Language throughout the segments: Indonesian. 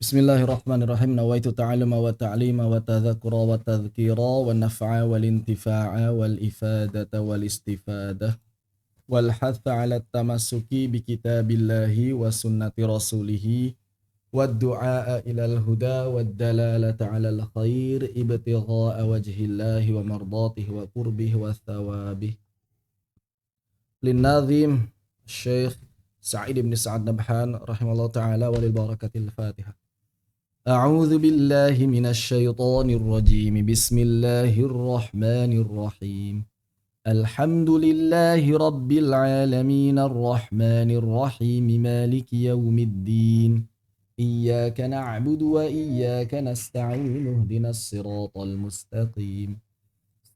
Bismillahirrahmanirrahim. Nawaitu ta'alluma wa ta'lima wa tadhakura wa tadhkira wa naf'a wal intifa'a wal ifadata wal istifadah wal hatha 'ala tamassuki bi kitabillahi wa sunnati rasulihi wad du'a ilal huda wad dalalata 'alal khair ibtigha'a wajhillahi wa mardatihi wa qurbihi wa thawabihi. Lin-nadhim Syekh Sa'id bin Sa'ad Nabhan rahimallahu ta'ala wa lil barakatil Fatihah. أعوذ بالله من الشيطان الرجيم بسم الله الرحمن الرحيم الحمد لله رب العالمين الرحمن الرحيم مالك يوم الدين إياك نعبد وإياك نستعين اهدنا الصراط المستقيم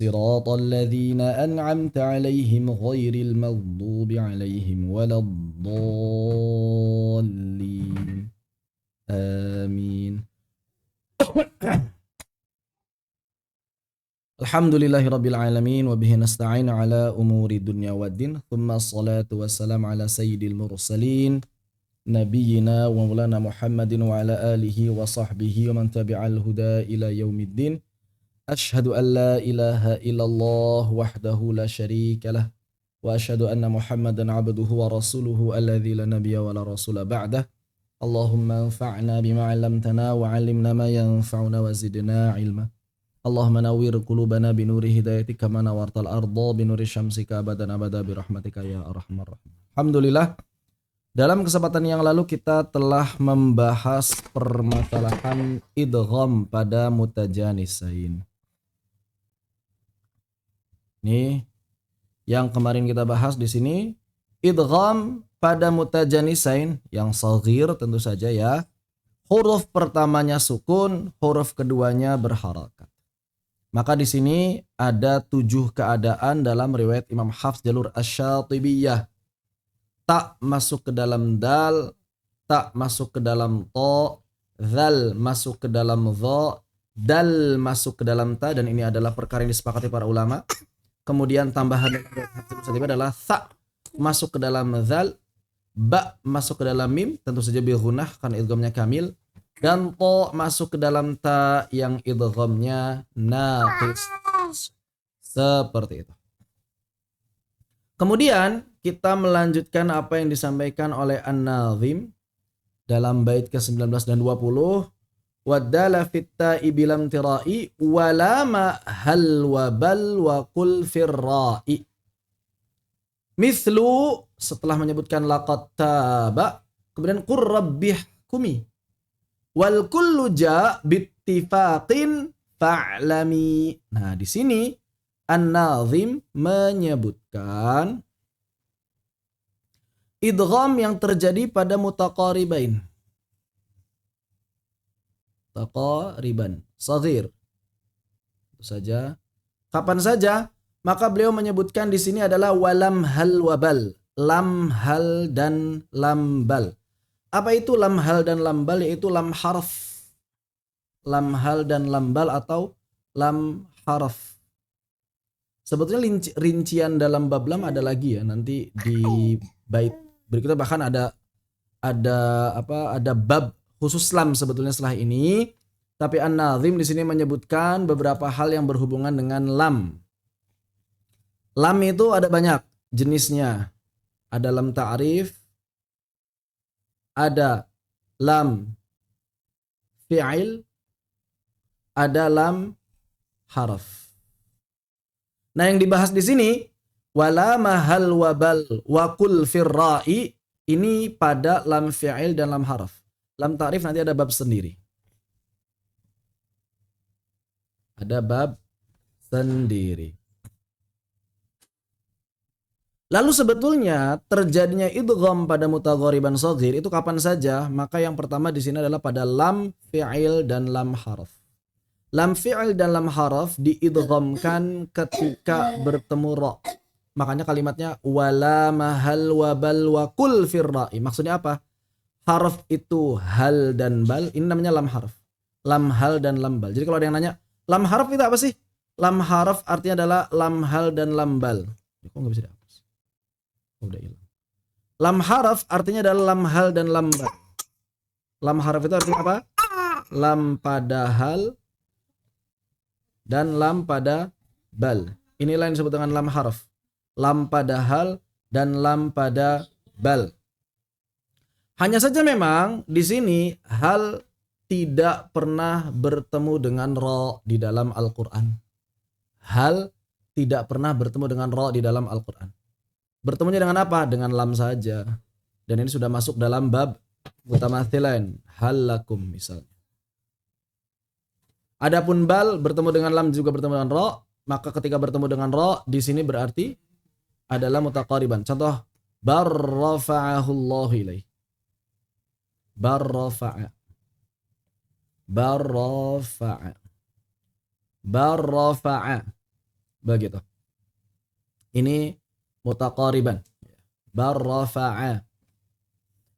صراط الذين أنعمت عليهم غير المغضوب عليهم ولا الضالين آمين. Alhamdulillahi rabbil alamin wa bihi nasta'in ala umuri dunya waddin thumma salatu wassalam ala sayyidil mursalin nabiyyina wa maulana Muhammadin wa ala alihi wa sahbihi wa man tabi'al huda ila yaumiddin. Ashhadu an la ilaha illallah wahdahu la syarika lah wa ashhadu anna Muhammadan abduhu wa rasuluhu alladzi la nabiyya wa la rasula ba'dah. Allahumma anfa'na bima 'allamtana wa 'allimna ma yanfa'una wa zidna 'ilma. Allahumma nawwir qulubana bi nuri hidayatika kama nawartal arda bi nuri syamsika abadan abada bi rahmatika ya arhamar rahim. Alhamdulillah, dalam kesempatan yang lalu kita telah membahas permasalahan idgham pada mutajanisain. Ini yang kemarin kita bahas di sini, idgham pada mutajanisain yang shaghir tentu saja ya. Huruf pertamanya sukun, huruf keduanya berharakat. Maka di sini ada 7 keadaan dalam riwayat Imam Hafs jalur Asy-Syatibiyah. Tak masuk ke dalam dal, tak masuk ke dalam to, zal masuk ke dalam dha, dal masuk ke dalam ta, dan ini adalah perkara yang disepakati para ulama. Kemudian tambahan adalah tha masuk ke dalam zal, ba masuk ke dalam mim, tentu saja bil ghunnah karena idghamnya kamil, dan to masuk ke dalam ta yang idghamnya naqis. Seperti itu. Kemudian kita melanjutkan apa yang disampaikan oleh An-Nazim dalam bait ke-19 dan 20. Wadala fitta'i bilam tirai walama hal wa bal wa qul firra'i. Mithlu, setelah menyebutkan laqad taba, kemudian qur rabbihkumi wal kullu ja bittifaqin fa'lami. Nah, di sini An-Nazim menyebutkan idgham yang terjadi pada mutaqaribain. Taqariban, shaghir. Itu saja. Kapan saja? Maka beliau menyebutkan di sini adalah walam hal wabal, lam hal dan lam bal. Apa itu lam hal dan lam bal? Yaitu lam harf. Lam hal dan lam bal atau lam harf. Sebetulnya rincian dalam bab lam ada lagi ya, nanti di bait berikutnya bahkan ada bab khusus lam sebetulnya setelah ini. Tapi An-Nazim di sini menyebutkan beberapa hal yang berhubungan dengan lam. Lam itu ada banyak jenisnya. Ada lam ta'rif, ada lam fi'il, ada lam harf. Nah, yang dibahas di sini wala mahal wabal wa qul firra'i, ini pada lam fi'il dan lam harf. Lam ta'rif nanti ada bab sendiri. Ada bab sendiri. Lalu sebetulnya terjadinya idgham pada mutaghariban shaghir itu kapan saja? Maka yang pertama di sini adalah pada lam fi'il dan lam harf. Lam fi'il dan lam harf diidghamkan ketika bertemu ra. Makanya kalimatnya wala mahal wa bal wa qul firra'i. Maksudnya apa? Harf itu hal dan bal, ini namanya lam harf. Lam hal dan lam bal. Jadi kalau ada yang nanya, lam harf itu apa sih? Lam harf artinya adalah lam hal dan lam bal. Kok nggak bisa dihapus? Udah hilang. Lam harf artinya adalah lam hal dan lam bal. Lam harf itu artinya apa? lam pada hal, dan lam pada bal. Inilah yang disebut dengan lam harf. Lam pada hal dan lam pada bal. Hanya saja memang di sini hal tidak pernah bertemu dengan ro di dalam Al-Quran. Hal tidak pernah bertemu dengan ro di dalam Al-Quran. Bertemunya dengan apa? Dengan lam saja. Dan ini sudah masuk dalam bab mutamathilain. Hal lakum misalnya. Adapun bal bertemu dengan lam juga bertemu dengan ro, maka ketika bertemu dengan ro di sini berarti adalah mutaqariban. Contoh barrafa'ahu Allah ilaih. Barrafa'a. Barrafa'a. Barrafa'a. Begitu. Ini mutaqariban. Barrafa'a.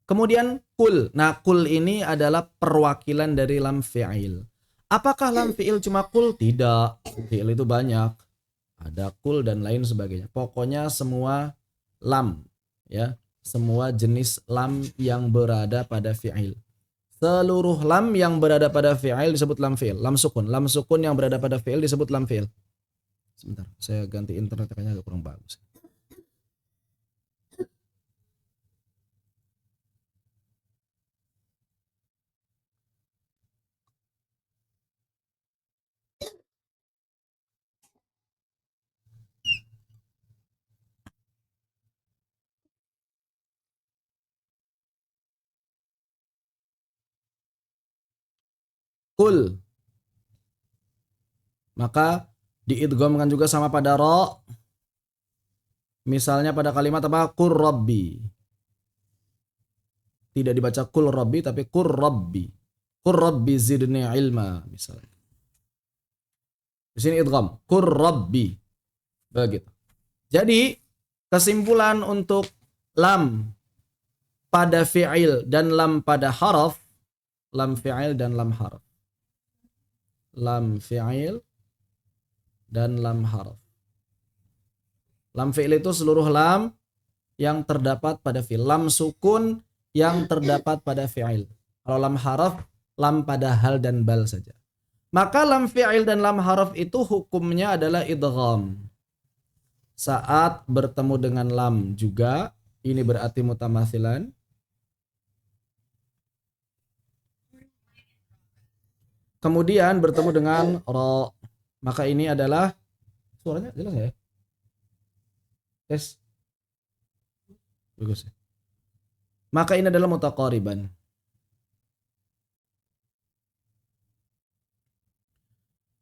Kemudian kul. Nah, kul ini adalah perwakilan dari lam fi'il. Apakah lam fi'il cuma kul? Tidak. Fi'il itu banyak. Ada kul dan lain sebagainya. Pokoknya semua lam, ya. Semua jenis lam yang berada pada fi'il. Seluruh lam yang berada pada fi'il disebut lam fi'il. Lam sukun. Lam sukun yang berada pada fi'il disebut lam fi'il. Sebentar, saya ganti internet kayaknya agak kurang bagus. Kul. Maka diidghamkan juga sama pada ro. Misalnya pada kalimat apa? Qur rabbi. Tidak dibaca kul rabbi tapi qur rabbi. Qur rabbi zidni ilma misalnya. Di sini idgham. Qur rabbi. Begitu. Jadi kesimpulan untuk lam pada fi'il dan lam pada haraf, lam fi'il dan lam haraf. Lam fi'il dan lam haraf. Lam fi'il itu seluruh lam yang terdapat pada fi'il. Lam sukun yang terdapat pada fi'il. Kalau lam haraf, lam pada hal dan bal saja. Maka lam fi'il dan lam haraf itu hukumnya adalah idgham. Saat bertemu dengan lam juga, ini berarti mutamathilan. Kemudian bertemu dengan ro, maka ini adalah suaranya jelas ya? Tes. Bagus ya. Maka ini adalah mutaqariban.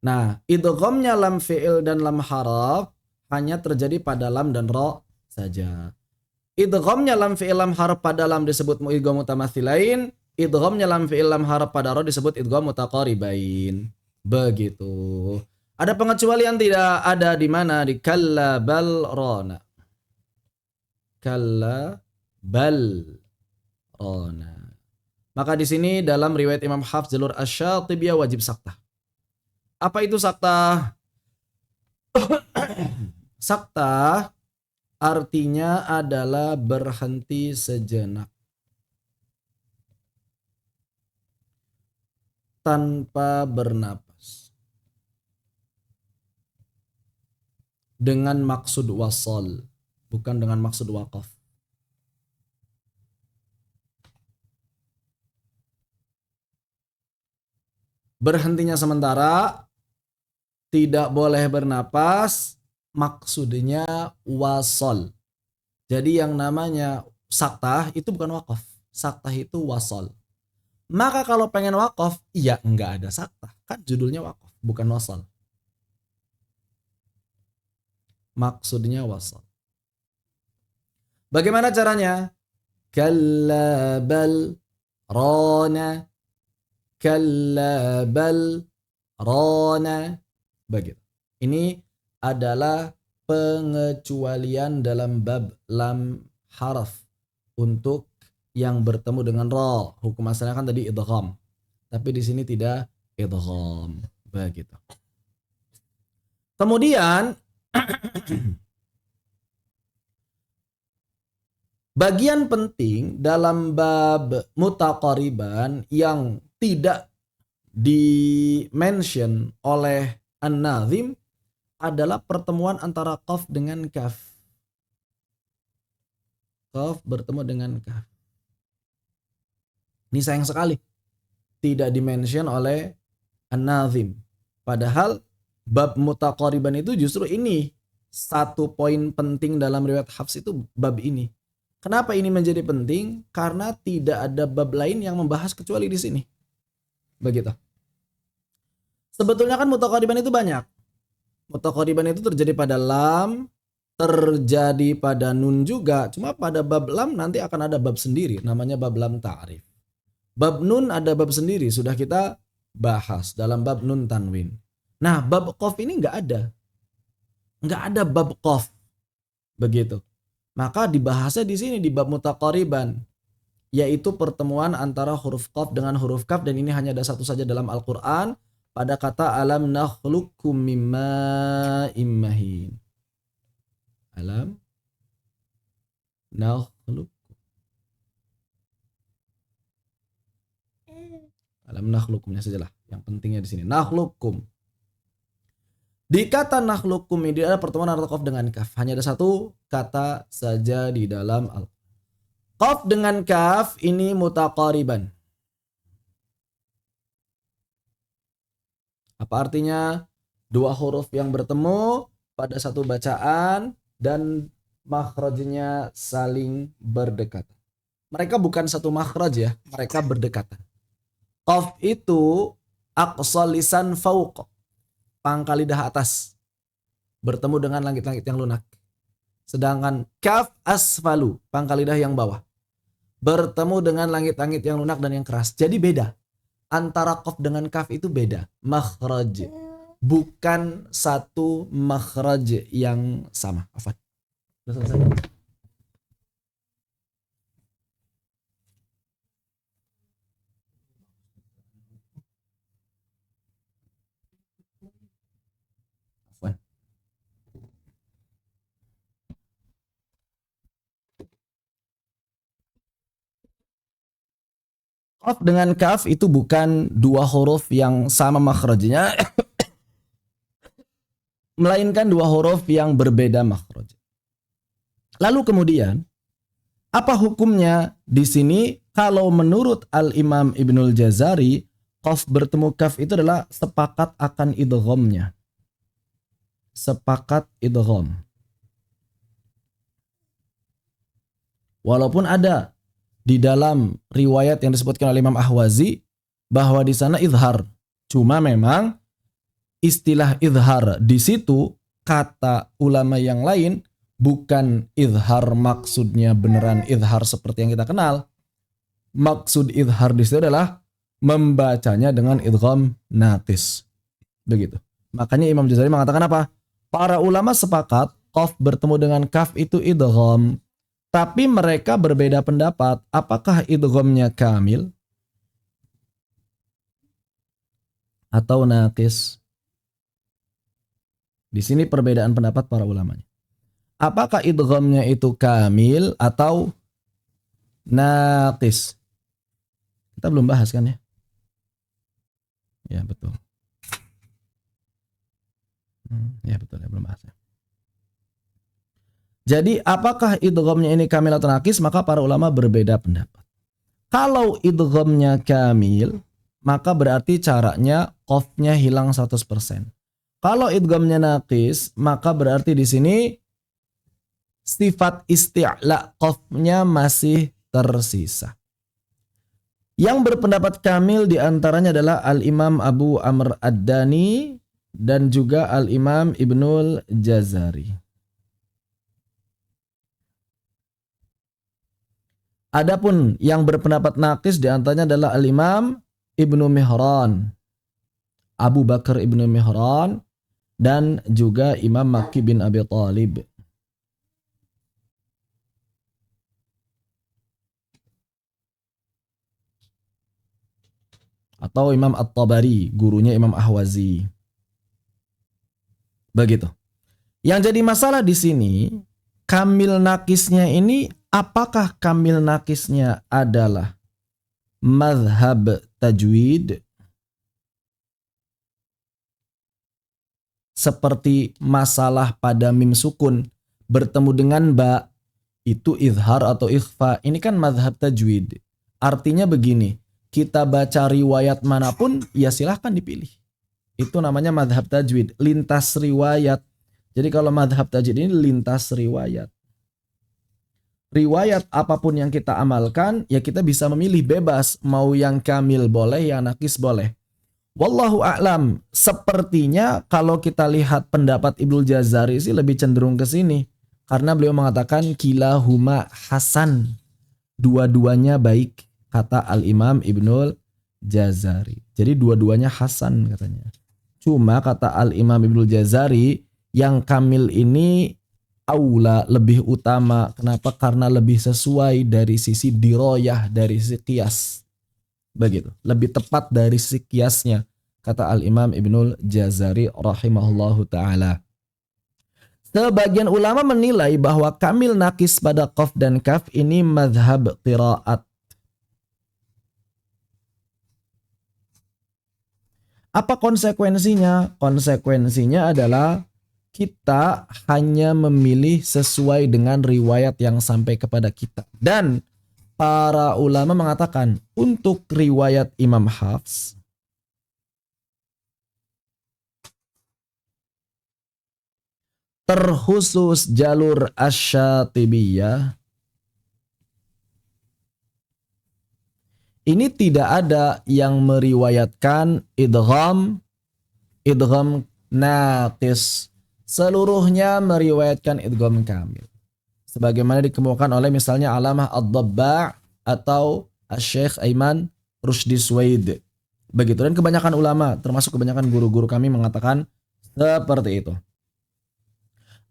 Nah, idghamnya lam fi'il dan lam haraf hanya terjadi pada lam dan ro saja. Idghamnya lam fi'il lam haraf pada lam disebut idgham mutamathilain. Idghamnya lam fi'il lam haraf pada ro disebut idgham mutaqaribain. Begitu. Ada pengecualian tidak? Ada di mana? Di kalla bal rona. Kalla bal rona. Maka di sini dalam riwayat Imam Hafs jalur asy-Syatibiyah wajib saktah. Apa itu saktah? Saktah artinya adalah berhenti sejenak. Tanpa bernapas. Dengan maksud wasal, bukan dengan maksud waqaf. Berhentinya sementara, tidak boleh bernapas, maksudnya wasal. Jadi yang namanya saktah itu bukan waqaf. Saktah itu wasal. Maka kalau pengen wakaf, ya enggak ada saktah. Kan judulnya wakaf, bukan wasal. Maksudnya wasal. Bagaimana caranya? Kalla bal rana. Kalla bal rana. Begitu. Ini adalah pengecualian dalam bab lam haraf untuk yang bertemu dengan ra. Hukum asalnya kan tadi idgham. Tapi di sini tidak idgham. Begitu. Kemudian bagian penting dalam bab mutaqariban yang tidak di-mention oleh An-Nazim adalah pertemuan antara qaf dengan kaf. Qaf bertemu dengan kaf. Ini sayang sekali tidak di-mention oleh An-Nazim. Padahal bab mutaqariban itu justru ini satu poin penting dalam riwayat Hafs itu bab ini. Kenapa ini menjadi penting? Karena tidak ada bab lain yang membahas kecuali di sini. Begitu. Sebetulnya kan mutaqariban itu banyak. Mutaqariban itu terjadi pada lam, terjadi pada nun juga. Cuma pada bab lam nanti akan ada bab sendiri, namanya bab lam ta'rif. Bab nun ada bab sendiri, sudah kita bahas dalam bab nun tanwin. Nah, bab qaf ini nggak ada. Nggak ada bab qaf. Begitu. Maka dibahasnya di sini di bab mutaqariban, yaitu pertemuan antara huruf qaf dengan huruf kaf, dan ini hanya ada satu saja dalam Al-Qur'an pada kata alam nakhluqukum mimma'im mahin. Alam nakhluqukum. Alam nakhluqukumnya sajalah yang pentingnya di sini. Nakhluqukum. Di kata nakhluqukum ini ada pertemuan antara qaf dengan kaf. Hanya ada satu kata saja di dalam Al-Qur'an. Qaf dengan kaf ini mutaqariban. Apa artinya? Dua huruf yang bertemu pada satu bacaan dan makhrajnya saling berdekatan. Mereka bukan satu makhraj ya, mereka berdekatan. Qaf itu aqsal lisan fauq, pangkal lidah atas, bertemu dengan langit-langit yang lunak. Sedangkan kaf asfalu, pangkal lidah yang bawah, bertemu dengan langit-langit yang lunak dan yang keras. Jadi beda. Antara qaf dengan kaf itu beda. Makhraj. Bukan satu makhraj yang sama. Afwan. Sudah selesai. Qaf dengan kaf itu bukan dua huruf yang sama makhrajnya, melainkan dua huruf yang berbeda makhraj. Lalu kemudian, apa hukumnya di sini? Kalau menurut Al-Imam Ibnul Jazari, qaf bertemu kaf itu adalah sepakat akan idghamnya. Sepakat idgham. Walaupun ada di dalam riwayat yang disebutkan oleh Imam Ahwazi bahwa di sana izhar. Cuma memang istilah izhar di situ kata ulama yang lain bukan izhar maksudnya beneran izhar seperti yang kita kenal. Maksud izhar di situ adalah membacanya dengan idgham naqis. Begitu. Makanya Imam Jazari mengatakan apa? Para ulama sepakat qaf bertemu dengan kaf itu idgham. Tapi mereka berbeda pendapat, apakah idghamnya kamil atau naqis? Di sini perbedaan pendapat para ulamanya. Apakah idghamnya itu kamil atau naqis? Kita belum bahas kan ya? Ya betul. Ya betul ya, belum bahas ya. Jadi apakah idghamnya ini kamil atau naqis? Maka para ulama berbeda pendapat. Kalau idghamnya kamil, maka berarti caranya qafnya hilang 100%. Kalau idghamnya naqis, maka berarti di sini sifat isti'la qafnya masih tersisa. Yang berpendapat kamil diantaranya adalah Al-Imam Abu Amr Ad-Dani dan juga Al-Imam Ibnul Jazari. Adapun yang berpendapat naqis diantaranya adalah Al-Imam Ibnu Mihran, Abu Bakar Ibnu Mihran, dan juga Imam Makki bin Abi Thalib. Atau Imam At-Tabari, gurunya Imam Ahwazi. Begitu. Yang jadi masalah di sini, kamil nakisnya ini, apakah kamil nakisnya adalah mazhab tajwid seperti masalah pada mim sukun bertemu dengan ba, itu izhar atau ikhfa. Ini kan mazhab tajwid. Artinya begini, kita baca riwayat manapun ya silahkan dipilih. Itu namanya mazhab tajwid, lintas riwayat. Jadi kalau mazhab tajwid ini lintas riwayat. Riwayat apapun yang kita amalkan, ya kita bisa memilih bebas. Mau yang kamil boleh, yang nakis boleh. Wallahu a'lam. Sepertinya kalau kita lihat pendapat Ibnul Jazari sih lebih cenderung ke sini. Karena beliau mengatakan kilahuma hasan. Dua-duanya baik, kata Al-Imam Ibnul Jazari. Jadi dua-duanya hasan katanya. Cuma kata Al-Imam Ibnul Jazari, yang kamil ini aula, lebih utama. Kenapa? Karena lebih sesuai dari sisi diroyah, dari sisi kias. Begitu. Lebih tepat dari sisi kiasnya. Kata Al-Imam Ibnul Jazari rahimahullahu ta'ala. Sebagian ulama menilai bahwa kamil nakis pada qaf dan kaf ini madhab qiraat. Apa konsekuensinya? Konsekuensinya adalah kita hanya memilih sesuai dengan riwayat yang sampai kepada kita. Dan para ulama mengatakan untuk riwayat Imam Hafs, terkhusus jalur Asy-Syatibiyah, ini tidak ada yang meriwayatkan idgham naqis. Seluruhnya meriwayatkan idgham kamil. Sebagaimana dikemukakan oleh misalnya Alamah Ad-Dabba' atau Asy-Syaikh Aiman Rushdi Suwaid. Begitu, dan kebanyakan ulama, termasuk kebanyakan guru-guru kami mengatakan seperti itu.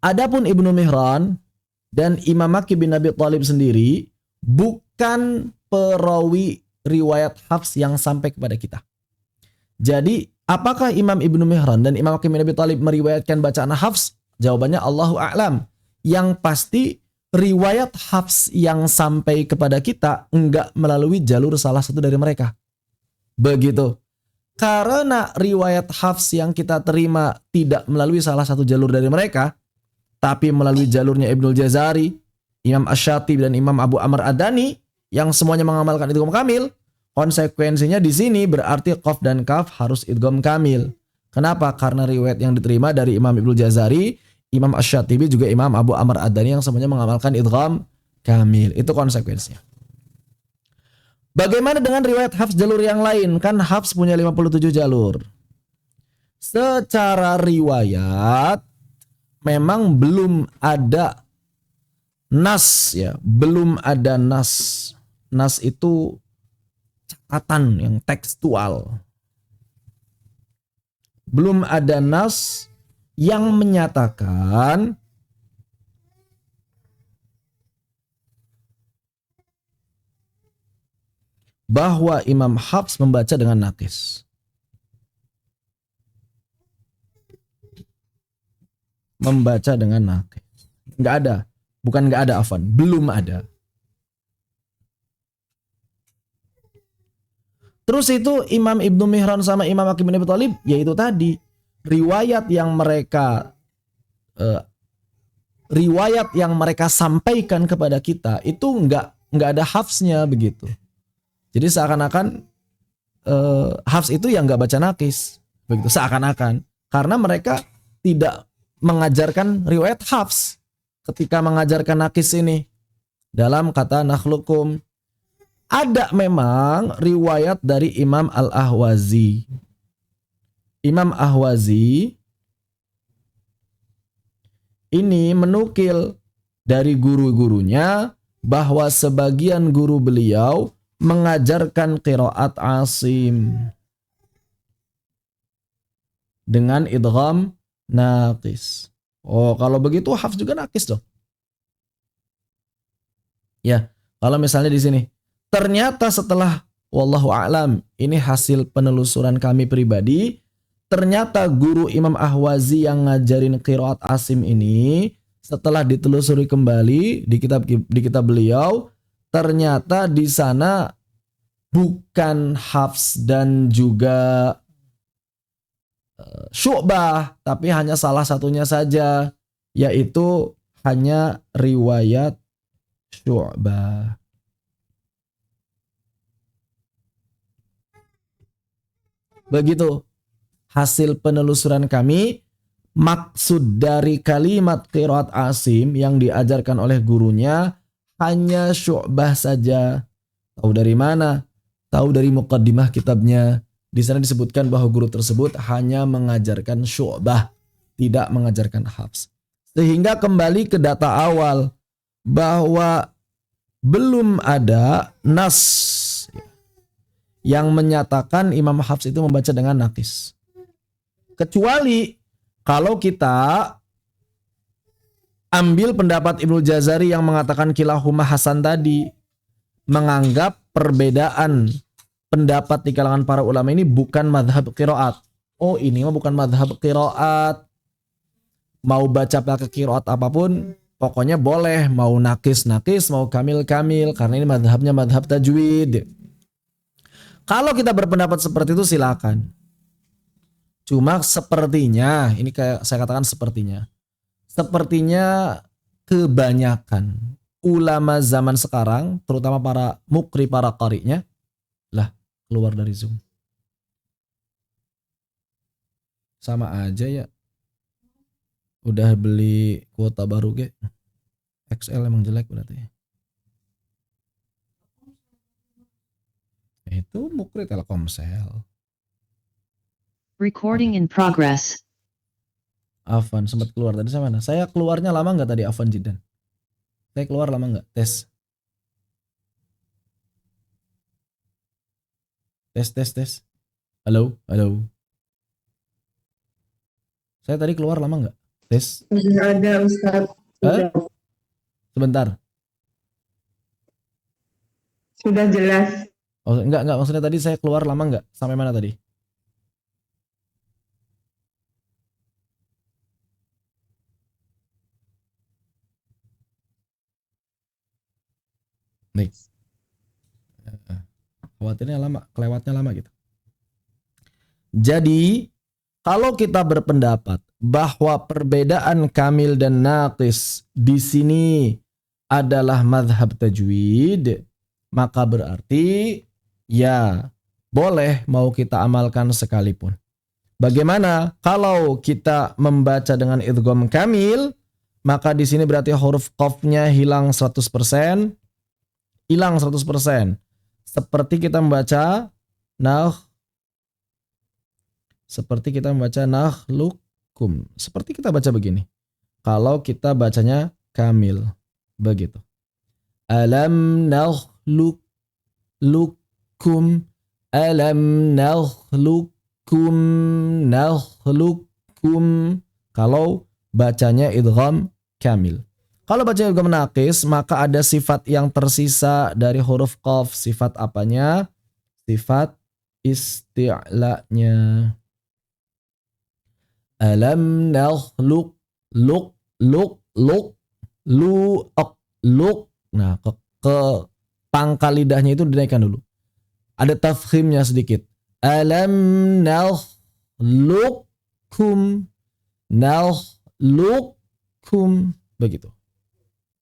Adapun Ibnu Mihran dan Imam Makki bin Abi Thalib sendiri bukan perawi riwayat Hafs yang sampai kepada kita. Jadi apakah Imam Ibnu Mihran dan Imam Makki bin Abi Thalib meriwayatkan bacaan Hafs? Jawabannya Allahu a'lam. Yang pasti riwayat Hafs yang sampai kepada kita enggak melalui jalur salah satu dari mereka. Begitu. Karena riwayat Hafs yang kita terima tidak melalui salah satu jalur dari mereka, tapi melalui jalurnya Ibnul Jazari, Imam Asy-Syatibi dan Imam Abu Amr Ad-Dani yang semuanya mengamalkan idgham kamil, konsekuensinya di sini berarti qaf dan kaf harus idgham kamil. Kenapa? Karena riwayat yang diterima dari Imam Ibnul Jazari, Imam Asy-Syatibi juga Imam Abu Amr Ad-Dani yang semuanya mengamalkan idgham kamil. Itu konsekuensinya. Bagaimana dengan riwayat Hafs jalur yang lain? Kan Hafs punya 57 jalur. Secara riwayat memang belum ada nas ya, belum ada nas. Nas itu catatan yang tekstual. Belum ada nas yang menyatakan bahwa Imam Hafs membaca dengan nakis. Membaca dengan nakis. Nggak ada. Bukan nggak ada, afwan. Belum ada. Terus itu Imam Ibnu Mihran sama Imam Makki bin Abi Thalib, yaitu tadi riwayat yang mereka sampaikan kepada kita itu nggak ada hafsnya begitu. Jadi seakan-akan hafs itu yang nggak baca nakis, begitu seakan-akan, karena mereka tidak mengajarkan riwayat hafs ketika mengajarkan nakis ini dalam kata nakhlukum. Ada memang riwayat dari Imam Al-Ahwazi. Imam Ahwazi ini menukil dari guru-gurunya bahwa sebagian guru beliau mengajarkan qiraat Asim dengan idgham naqis. Oh, kalau begitu Hafs juga nakis dong. Ya, kalau misalnya di sini ternyata setelah wallahu a'lam, ini hasil penelusuran kami pribadi, ternyata guru Imam Ahwazi yang ngajarin qiraat Asim ini setelah ditelusuri kembali di kitab beliau, ternyata di sana bukan Hafs dan juga Syu'bah, tapi hanya salah satunya saja, yaitu hanya riwayat Syu'bah. Begitu hasil penelusuran kami, maksud dari kalimat qiraat Asim yang diajarkan oleh gurunya hanya Syu'bah saja. Tahu dari mana? Tahu dari muqaddimah kitabnya. Di sana disebutkan bahwa guru tersebut hanya mengajarkan Syu'bah, tidak mengajarkan Hafs. Sehingga kembali ke data awal bahwa belum ada nas yang menyatakan Imam Hafs itu membaca dengan naqis. Kecuali kalau kita ambil pendapat Ibnu Jazari yang mengatakan kilahuma hasan tadi, menganggap perbedaan pendapat di kalangan para ulama ini bukan madhab qiraat. Oh, ini mah bukan madhab qiraat. Mau baca pakai qiraat apapun, pokoknya boleh. Mau nakis-nakis, mau kamil-kamil. Karena ini madhabnya madhab tajwid. Kalau kita berpendapat seperti itu silakan. Cuma sepertinya, ini kayak saya katakan sepertinya kebanyakan ulama zaman sekarang, terutama para mukri, para qari'nya, lah keluar dari Zoom. Sama aja ya. Udah beli kuota baru ge. XL emang jelek berarti. Itu mukri Telkomsel. Recording in progress. Afan sempat keluar tadi sama mana? Saya keluarnya lama nggak tadi Afan Jidan? Saya keluar lama nggak? Tes. Tes. Halo. Saya tadi keluar lama nggak? Tes. Ada Ustaz. Sebentar. Sudah jelas. Oh enggak maksudnya tadi saya keluar lama nggak? Sampai mana tadi? Nih. Khawatirnya lama, kelewatnya lama gitu. Jadi, kalau kita berpendapat bahwa perbedaan kamil dan naqis di sini adalah madhab tajwid, maka berarti ya boleh mau kita amalkan sekalipun. Bagaimana kalau kita membaca dengan idgham kamil, maka di sini berarti huruf qafnya hilang 100%, hilang 100%. Seperti kita membaca nakhlukum. Seperti kita baca begini. Kalau kita bacanya kamil. Begitu. Alam nakhlukum. Alam nakhlukum. Kalau bacanya idgham kamil. Kalau bacanya idgham naqis, maka ada sifat yang tersisa dari huruf qaf. Sifat apanya? Sifat isti'la'nya. Alam nakhluk luk. Nah, ke pangkal lidahnya itu dinaikkan dulu. Ada tafkhimnya sedikit. Alam nakhlukum. Begitu.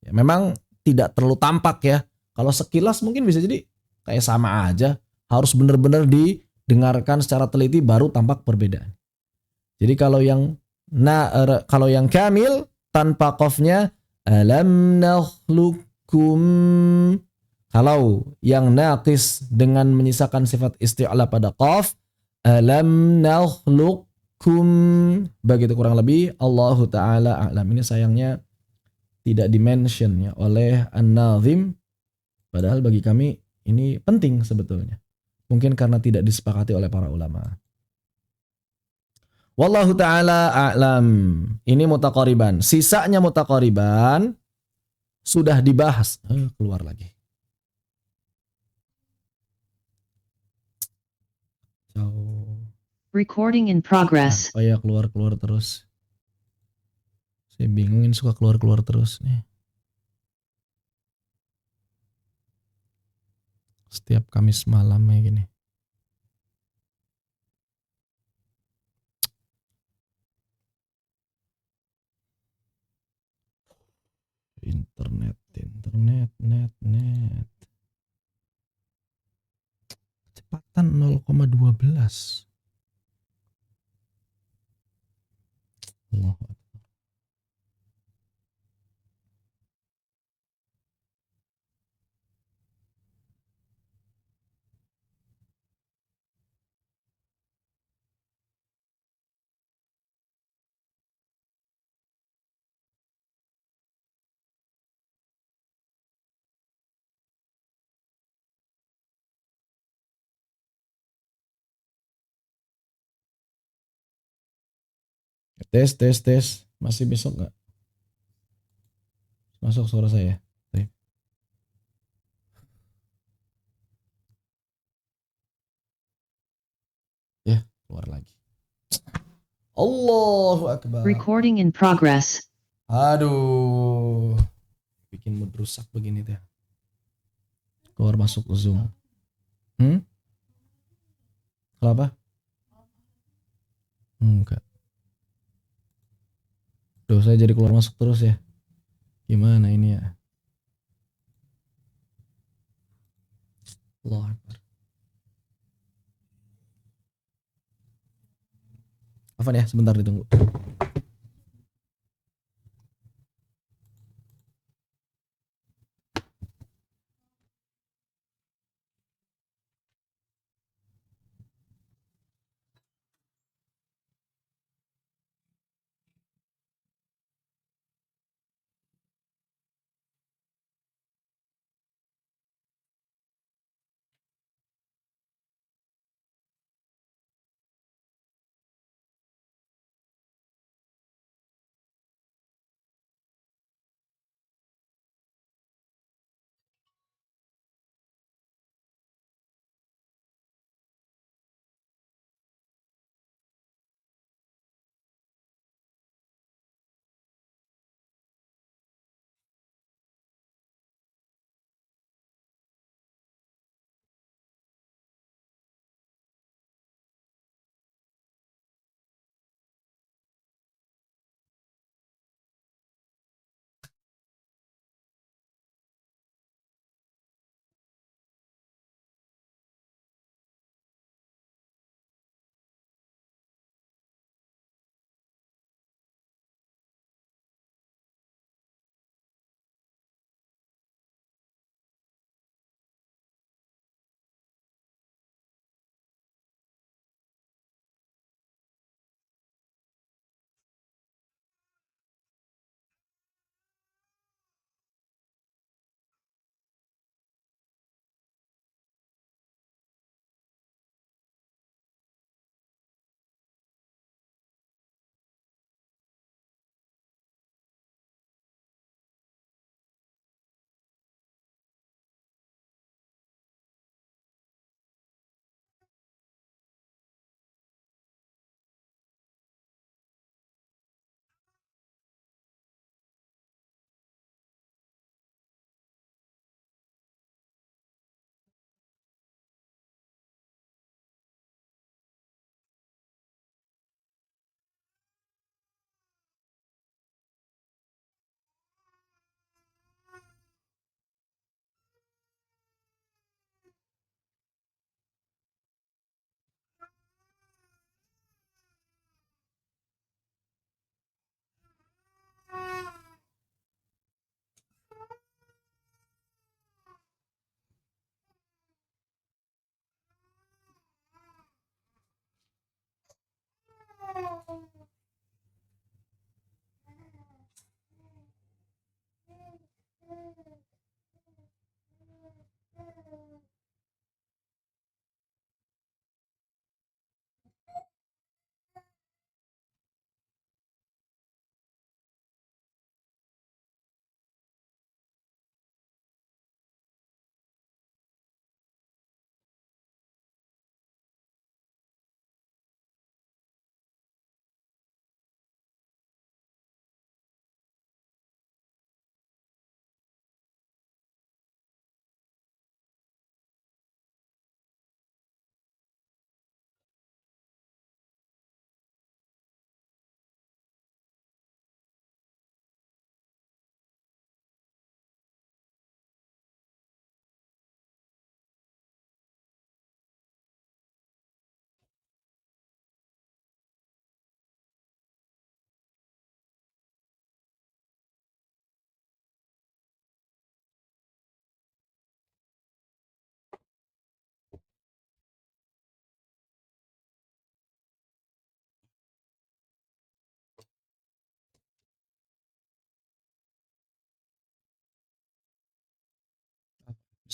Ya, memang tidak terlalu tampak ya. Kalau sekilas mungkin bisa jadi kayak sama aja. Harus benar-benar didengarkan secara teliti baru tampak perbedaan. Jadi kalau yang kamil tanpa qafnya alam nakhlukum. Kalau yang naqis dengan menyisakan sifat isti'la pada qaf alam nakhlukum. Begitu kurang lebih. Allahu taala a'lam. Ini sayangnya tidak dimention ya oleh An-Nazim, padahal bagi kami ini penting sebetulnya. Mungkin karena tidak disepakati oleh para ulama. Wallahu taala a'lam. Ini mutaqariban. Sisanya mutaqariban sudah dibahas. Keluar lagi. Recording in progress. Apa ya keluar terus? Saya bingung, ini suka keluar terus nih. Setiap Kamis malam kayak gini. net. Kecepatan 0,12. Allah. Tes. Masih besok nggak? Masuk suara saya. Baik. Ya, keluar lagi. Allahu Akbar. Recording in progress. Aduh. Bikin mood rusak begini deh. Keluar masuk Zoom. Kenapa? Enggak. Duh, saya jadi keluar masuk terus ya. Gimana ini ya? Allah Akbar. Afan ya, sebentar ditunggu.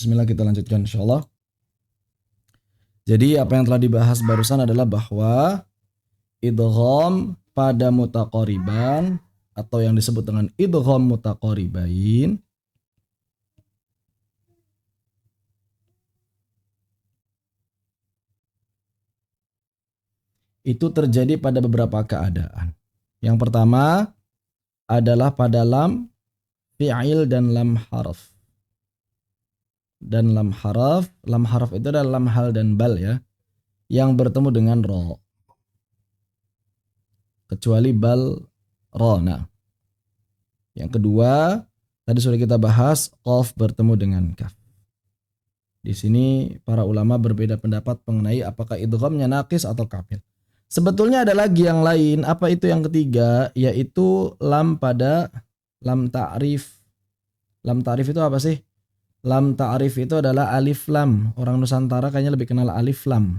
Bismillah kita lanjutkan insyaallah. Jadi apa yang telah dibahas barusan adalah bahwa idgham pada mutaqariban atau yang disebut dengan idgham mutaqaribain itu terjadi pada beberapa keadaan. Yang pertama adalah pada lam fi'il dan lam harf. Dan lam harf itu adalah lam hal dan bal ya, yang bertemu dengan ro. Kecuali bal ro. Nah, yang kedua tadi sudah kita bahas qaf bertemu dengan kaf. Di sini para ulama berbeda pendapat mengenai apakah idghamnya naqis atau kamil. Sebetulnya ada lagi yang lain. Apa itu yang ketiga? Yaitu lam pada lam ta'rif. Lam ta'rif itu apa sih? Lam ta'rif itu adalah alif lam. Orang Nusantara kayaknya lebih kenal alif lam.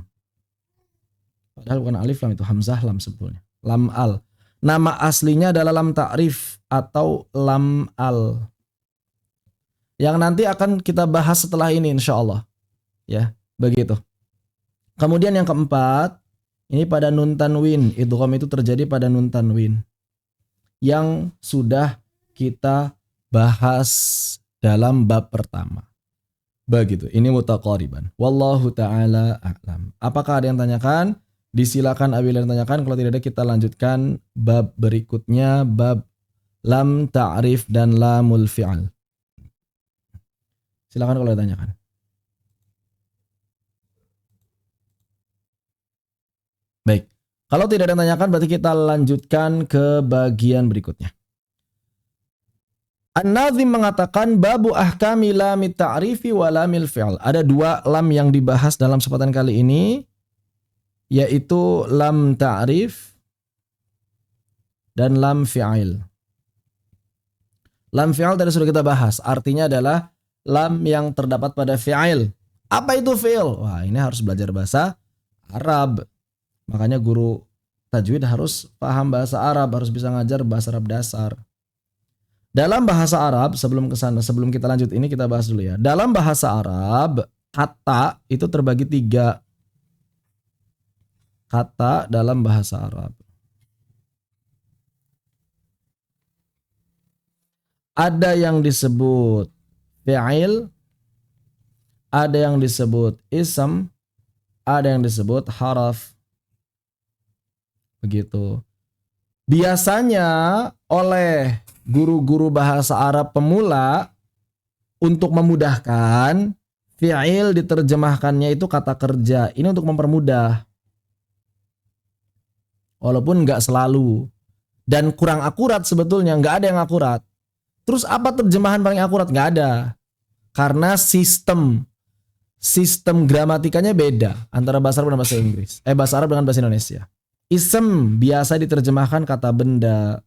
Padahal bukan alif lam, itu hamzah lam sebetulnya. Lam al. Nama aslinya adalah lam ta'rif atau lam al. Yang nanti akan kita bahas setelah ini insyaallah. Ya, begitu. Kemudian yang keempat, ini pada nun tanwin. Idgham itu terjadi pada nun tanwin. Yang sudah kita bahas dalam bab pertama. Begitu. Ini mutaqariban. Wallahu ta'ala a'lam. Apakah ada yang tanyakan? Disilakan apabila yang tanyakan. Kalau tidak ada kita lanjutkan bab berikutnya. Bab lam ta'rif dan lamul fi'al. Silakan kalau ada tanyakan. Baik. Kalau tidak ada yang tanyakan berarti kita lanjutkan ke bagian berikutnya. An-Nazim mengatakan babu ahkami lamit ta'rifi wa lamil fi'al. Ada dua lam yang dibahas dalam kesempatan kali ini, yaitu lam ta'rif dan lam fi'il. Lam fi'il tadi sudah kita bahas, artinya adalah lam yang terdapat pada fi'il. Apa itu fi'il? Wah, ini harus belajar bahasa Arab. Makanya guru tajwid harus paham bahasa Arab, harus bisa ngajar bahasa Arab dasar. Dalam bahasa Arab, sebelum kita lanjut ini kita bahas dulu ya. Dalam bahasa Arab, kata itu terbagi 3. Kata dalam bahasa Arab. Ada yang disebut fi'il, ada yang disebut ism, ada yang disebut haraf. Begitu. Biasanya oleh guru-guru bahasa Arab pemula untuk memudahkan fi'il diterjemahkannya itu kata kerja. Ini untuk mempermudah. Walaupun nggak selalu dan kurang akurat sebetulnya, nggak ada yang akurat. Terus apa terjemahan paling akurat? Nggak ada. Karena sistem gramatikanya beda antara bahasa Arab dan bahasa Inggris. Bahasa Arab dengan bahasa Indonesia. Ism biasa diterjemahkan kata benda.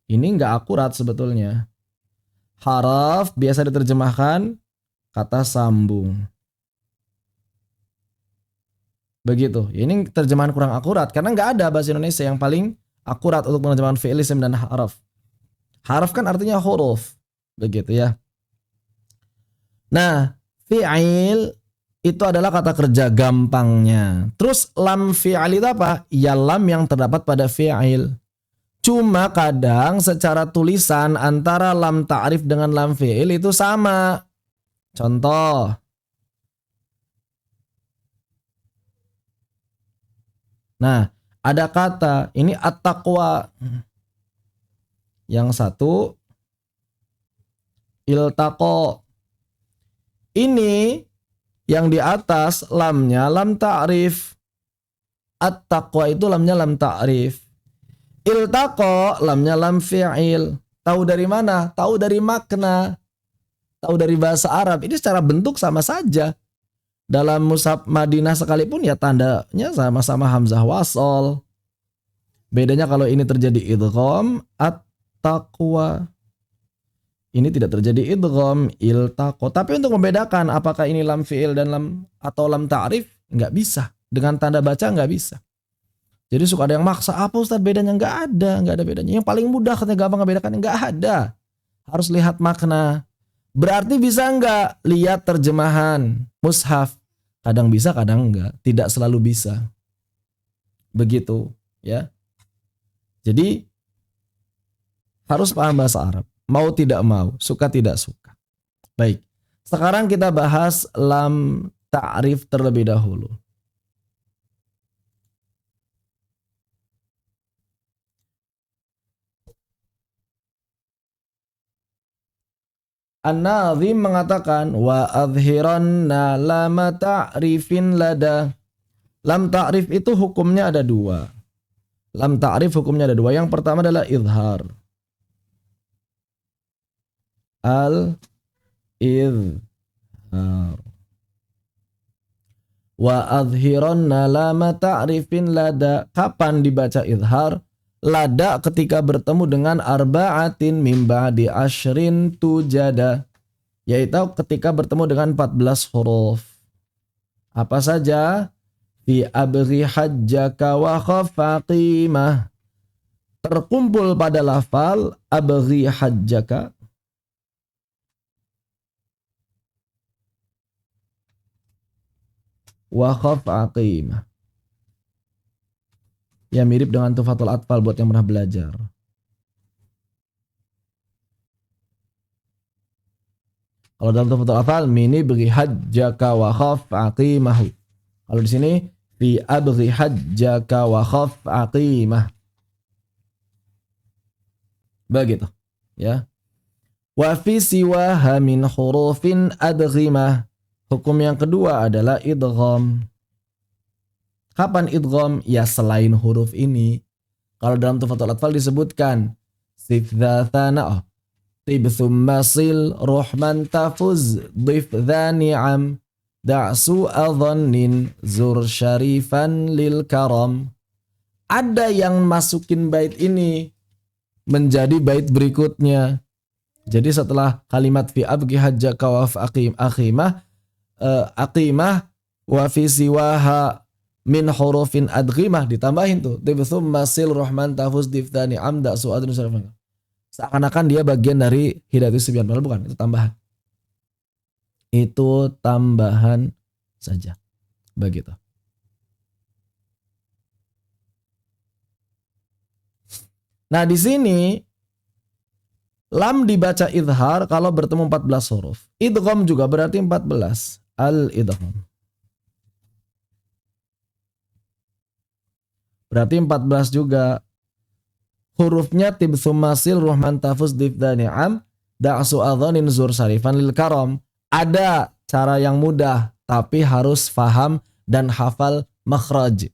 Ini nggak akurat sebetulnya. Haraf biasa diterjemahkan kata sambung. Begitu. Ini terjemahan kurang akurat karena nggak ada bahasa Indonesia yang paling akurat untuk menerjemahkan fi'il, ism dan haraf. Haraf kan artinya huruf. Begitu ya. Nah, fi'il itu adalah kata kerja gampangnya. Terus lam fi'il itu apa? Ya lam yang terdapat pada fi'il. Cuma kadang secara tulisan antara lam ta'rif dengan lam fi'il itu sama. Contoh. Nah, ada kata, ini at-taqwa. Yang satu, iltaqo. Ini yang di atas lamnya lam ta'rif. At-taqwa itu lamnya lam ta'rif. Iltaqo lamnya lam fi'il. Tahu dari mana? Tahu dari makna. Tahu dari bahasa Arab. Ini secara bentuk sama saja. Dalam mushaf Madinah sekalipun ya tandanya sama-sama hamzah wasol. Bedanya kalau ini terjadi idgham at-taqwa. Ini tidak terjadi idgham iltaqo. Tapi untuk membedakan apakah ini lam fi'il dan lam atau lam ta'rif nggak bisa. Dengan tanda baca nggak bisa. Jadi suka ada yang maksa, apa Ustaz bedanya? Nggak ada bedanya. Yang paling mudah katanya gampang ngebedakan, nggak ada. Harus lihat makna. Berarti bisa enggak lihat terjemahan mushaf? Kadang bisa, kadang enggak. Tidak selalu bisa. Begitu, ya. Jadi harus paham bahasa Arab. Mau tidak mau, suka tidak suka. Baik. Sekarang kita bahas lam ta'rif terlebih dahulu. An-Nazim mengatakan wa adhiranna lama ta'rifin lada. Lam ta'rif itu hukumnya ada dua. Lam ta'rif hukumnya ada dua. Yang pertama adalah izhar. Al-izhar. Wa adhiranna lama ta'rifin lada. Kapan dibaca izhar? Lada ketika bertemu dengan arba'atin min ba'di asyrin tujada. Yaitu ketika bertemu dengan 14 huruf. Apa saja? Fi abghi hajjaka wa khafaqimah. Terkumpul pada lafal abghi hajjaka wa khafaqimah. Ya mirip dengan Tufatul Atfal buat yang pernah belajar. Kalau dalam Tufatul Atfal mini beri hajjaka wa khafaqimah. Kalau di sini fi abghi hajjaka wa khafaqimah. Begitu, ya. Wa fi siwaha min hurufin adghimah. Hukum yang kedua adalah idgham. Kapan idgham? Ya selain huruf ini. Kalau dalam Tufatul Atfal disebutkan sif dzathana tib thumma sil ruhman tafuz dhif dzani'am da'su adhannin zur syarifan lil karam. Ada yang masukin bait ini menjadi bait berikutnya. Jadi setelah kalimat fi abghi hajjaka wa aqimah wa fi siwaha min hurufin adghimah ditambahin tuh tibthum masil rahman tafuz diftani amda su'adun syarifan. Seakan-akan dia bagian dari Hidayatus Sibyan, padahal bukan, itu tambahan. Itu tambahan saja. Begitu. Nah, di sini lam dibaca izhar kalau bertemu 14 huruf. Idgham juga berarti 14. Al-idgham. Berarti 14 juga. Hurufnya tibthum masil ruhman tafuz difdani'am da'su adhanin zur sarifan lil karam. Ada cara yang mudah, tapi harus faham dan hafal makhraj.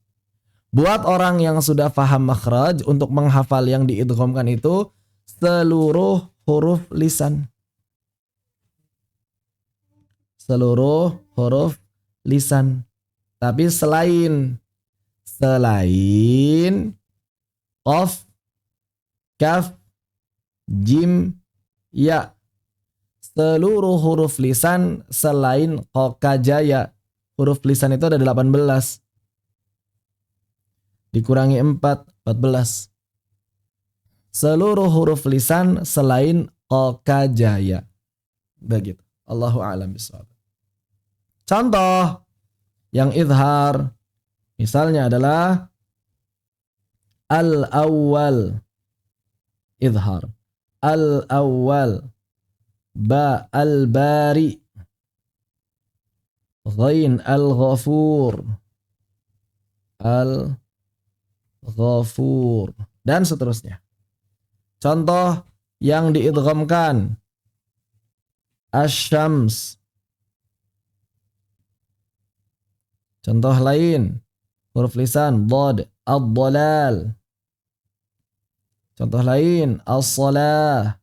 Buat orang yang sudah faham makhraj, untuk menghafal yang diidghamkan itu seluruh huruf lisan. Seluruh huruf lisan. Tapi selain qaf, kaf, jim, ya. Seluruh huruf lisan selain qokajaya. Huruf lisan itu ada 18. Dikurangi 4, 14. Seluruh huruf lisan selain qokajaya. Begitu. Allahu a'lam bishawab. Contoh yang izhar misalnya adalah al-awwal. Izhar. Al-awwal. Ba al-bari. Ghain al-ghafur. Al-ghafur. Dan seterusnya. Contoh yang diidghamkan. Asy-syams. Contoh lain. Huruf lisan. Dhad. Ad-dhalal. Contoh lain, as-salah.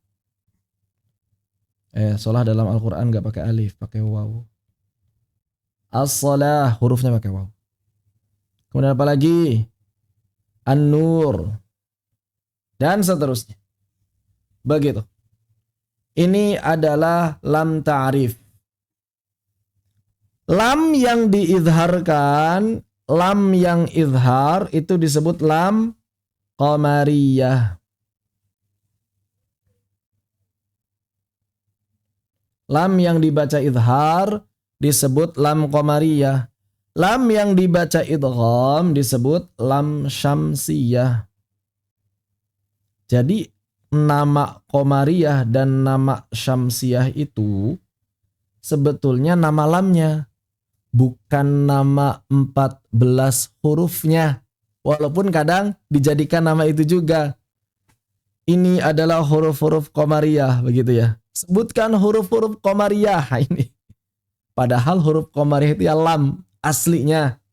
Salah dalam Al-Quran gak pakai alif, pakai waw. As-salah, hurufnya pakai waw. Kemudian apa lagi? An-nur. Dan seterusnya. Begitu. Ini adalah lam ta'rif. Lam yang diizharkan, lam yang izhar itu disebut lam qamariyah. Lam yang dibaca idhar disebut lam qamariyah. Lam yang dibaca idgham disebut lam syamsiyah. Jadi nama qamariyah dan nama syamsiyah itu sebetulnya nama lamnya, bukan nama 14 hurufnya. Walaupun kadang dijadikan nama itu juga. Ini adalah huruf-huruf qamariyah, begitu ya. Sebutkan huruf-huruf qamariyah ini. Padahal huruf qamariyah itu ya lam aslinya.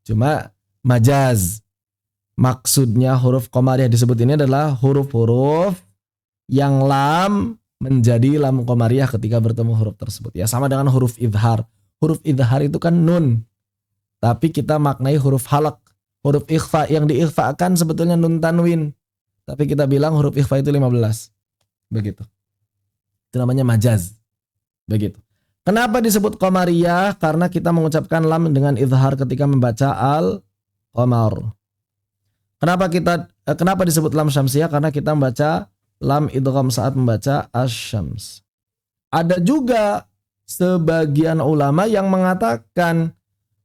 Cuma majaz. Maksudnya huruf qamariyah disebut ini adalah huruf-huruf yang lam menjadi lam qamariyah ketika bertemu huruf tersebut. Ya sama dengan huruf idhar. Huruf idhar itu kan nun. Tapi kita maknai huruf halak. Huruf ikhfa yang diikhfakan sebetulnya nun tanwin. Tapi kita bilang huruf ikhfa itu 15. Begitu. Itu namanya majaz. Begitu. Kenapa disebut qamariyah? Karena kita mengucapkan lam dengan idhar ketika membaca al-qamar. Kenapa disebut lam syamsiyah? Karena kita membaca lam idgham saat membaca asy-syams. Ada juga sebagian ulama yang mengatakan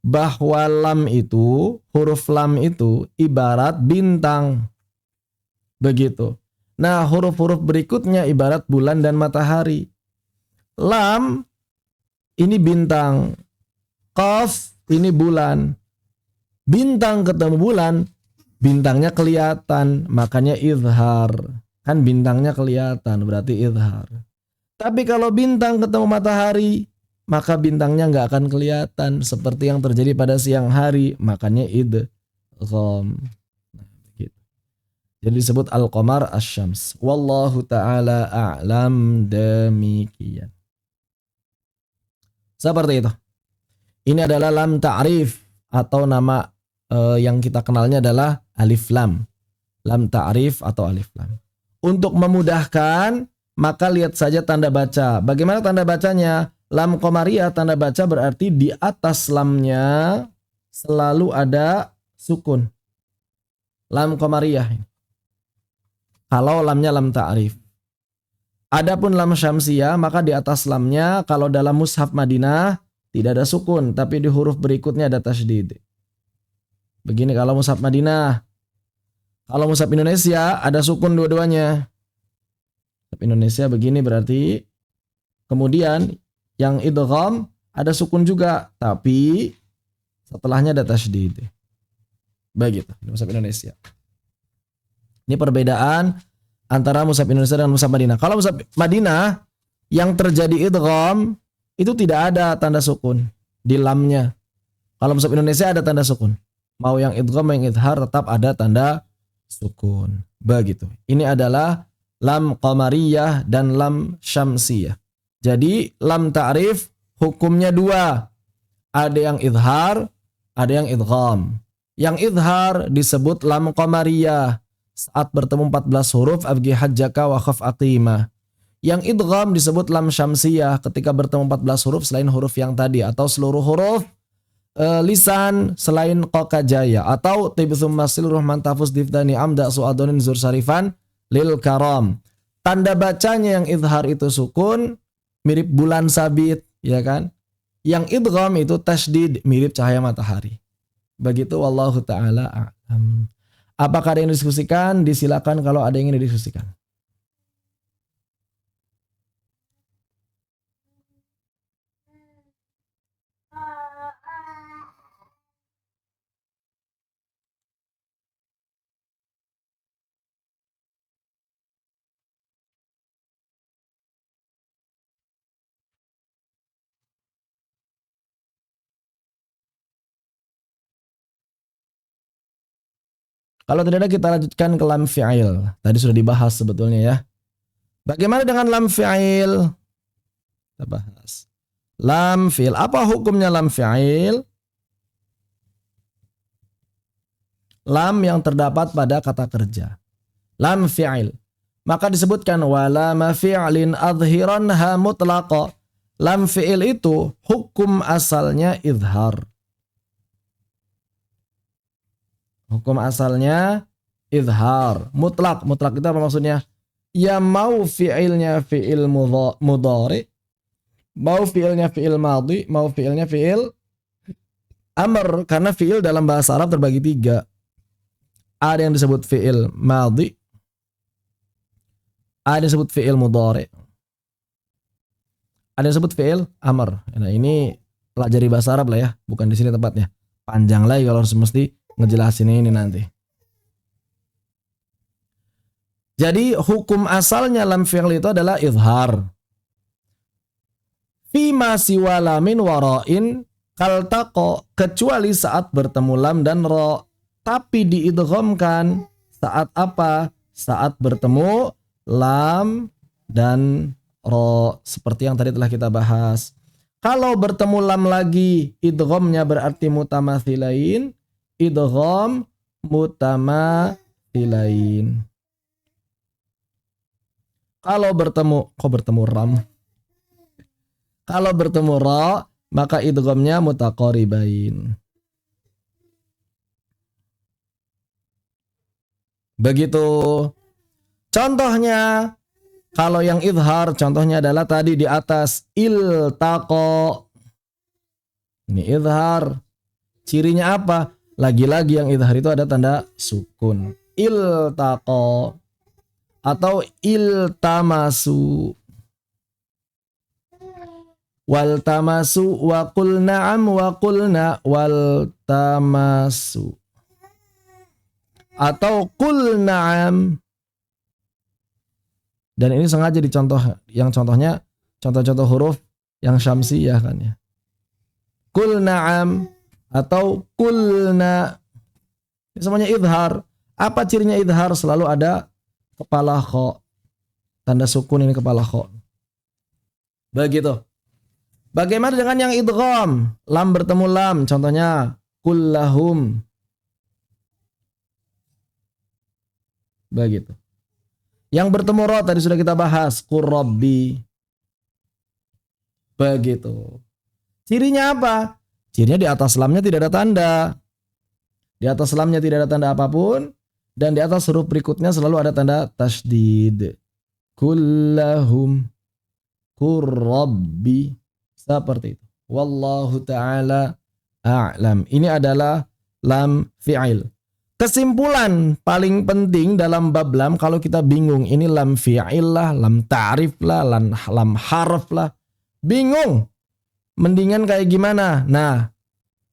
bahwa lam itu, huruf lam itu ibarat bintang. Begitu. Nah, huruf-huruf berikutnya ibarat bulan dan matahari. Lam ini bintang. Qaf ini bulan. Bintang ketemu bulan, bintangnya kelihatan, makanya izhar. Kan bintangnya kelihatan, berarti izhar. Tapi kalau bintang ketemu matahari, maka bintangnya nggak akan kelihatan seperti yang terjadi pada siang hari, makanya idgham. Jadi disebut al-qamar asy-syams. Wallahu ta'ala a'lam, demikian. Seperti itu. Ini adalah lam ta'rif atau nama yang kita kenalnya adalah alif lam. Lam ta'rif atau alif lam. Untuk memudahkan, maka lihat saja tanda baca. Bagaimana tanda bacanya? Lam qamariyah tanda baca berarti di atas lamnya selalu ada sukun. Lam qamariyah. Kalau lamnya lam ta'rif. Adapun lam syamsiyah, maka di atas lamnya kalau dalam mushaf Madinah tidak ada sukun, tapi di huruf berikutnya ada tasydid. Begini kalau mushaf Madinah. Kalau mushaf Indonesia ada sukun dua-duanya. Mushaf Indonesia begini berarti. Kemudian yang idgham ada sukun juga, tapi setelahnya ada tasydid. Begitu di mushaf Indonesia. Ini perbedaan antara mushaf Indonesia dan mushaf Madinah. Kalau mushaf Madinah yang terjadi idgham itu tidak ada tanda sukun di lamnya. Kalau mushaf Indonesia ada tanda sukun. Mau yang idgham mau yang idhar tetap ada tanda sukun. Begitu. Ini adalah lam qamariyah dan lam syamsiyah. Jadi lam ta'rif hukumnya dua. Ada yang idhar, ada yang idgham. Yang idhar disebut lam qamariyah. Saat bertemu 14 huruf abgi hajjaka wa khaf aqimah. Yang idgham disebut lam syamsiyah ketika bertemu 14 huruf selain huruf yang tadi atau seluruh huruf lisan selain qaqa jaya atau tibthum masil rahman tafus diftani amda suadonin zur sarifan lil karam. Tanda bacanya yang idhar itu sukun mirip bulan sabit, ya kan? Yang idgham itu tasydid mirip cahaya matahari. Begitu wallahu taala a'lam. Apakah ada yang didiskusikan? Disilakan kalau ada yang ingin didiskusikan. Kalau tidak ada kita lanjutkan ke lam fi'il. Tadi sudah dibahas sebetulnya ya. Bagaimana dengan lam fi'il? Kita bahas. Lam fi'il. Apa hukumnya lam fi'il? Lam yang terdapat pada kata kerja. Lam fi'il. Maka disebutkan wala ma fi'lin adhiranha mutlaqa. Lam fi'il itu hukum asalnya idhar. Hukum asalnya idhar. Mutlak. Mutlak itu apa maksudnya? Ya mau fi'ilnya fi'il mudhari Mau fiilnya fiil madhi, mau fiilnya fiil amr. Karena fiil dalam bahasa Arab terbagi 3. Ada yang disebut fiil madhi, ada yang disebut fiil mudhari, ada yang disebut fiil amr. Nah ini pelajari bahasa Arab lah ya, bukan di sini tempatnya. Panjang lagi kalau harus mesti ngejelasin ini nanti. Jadi hukum asalnya lam fi'il itu adalah izhar. Fima siwa lamin wara'in kaltaqo, kecuali saat bertemu lam dan ro. Tapi diidghamkan saat apa? Saat bertemu lam dan ro, seperti yang tadi telah kita bahas. Kalau bertemu lam lagi, idghamnya berarti mutamathilain, idgham mutamathilain. Kalau bertemu ram. Kalau bertemu ra, maka idghamnya mutaqaribain. Begitu. Contohnya, kalau yang izhar, contohnya adalah tadi di atas iltaqo. Ini izhar. Cirinya apa? Lagi-lagi yang izhar itu ada tanda sukun. Iltaqo atau iltamasu. Wal tamasu wa qul na'am wa qulna wal tamasu. Atau qul na'am. Dan ini sengaja dicontoh, yang contohnya contoh-contoh huruf yang syamsiyah kan ya. Qul na'am atau qulna. Ini semuanya izhar. Apa cirinya izhar? Selalu ada kepala kha. Tanda sukun ini kepala kha. Begitu. Bagaimana dengan yang idgham? Lam bertemu lam. Contohnya kullahum. Begitu. Yang bertemu ro tadi sudah kita bahas. Qurrabbi. Begitu. Cirinya apa? Cirinya di atas lamnya tidak ada tanda. Di atas lamnya tidak ada tanda apapun. Dan di atas huruf berikutnya selalu ada tanda tasydid. Kullahum. Qurrabbi. Seperti itu. Wallahu ta'ala a'lam. Ini adalah lam fi'il. Kesimpulan paling penting dalam bab lam, kalau kita bingung ini lam fi'il lah, lam ta'rif lah, lam harf lah, bingung, mendingan kayak gimana? Nah,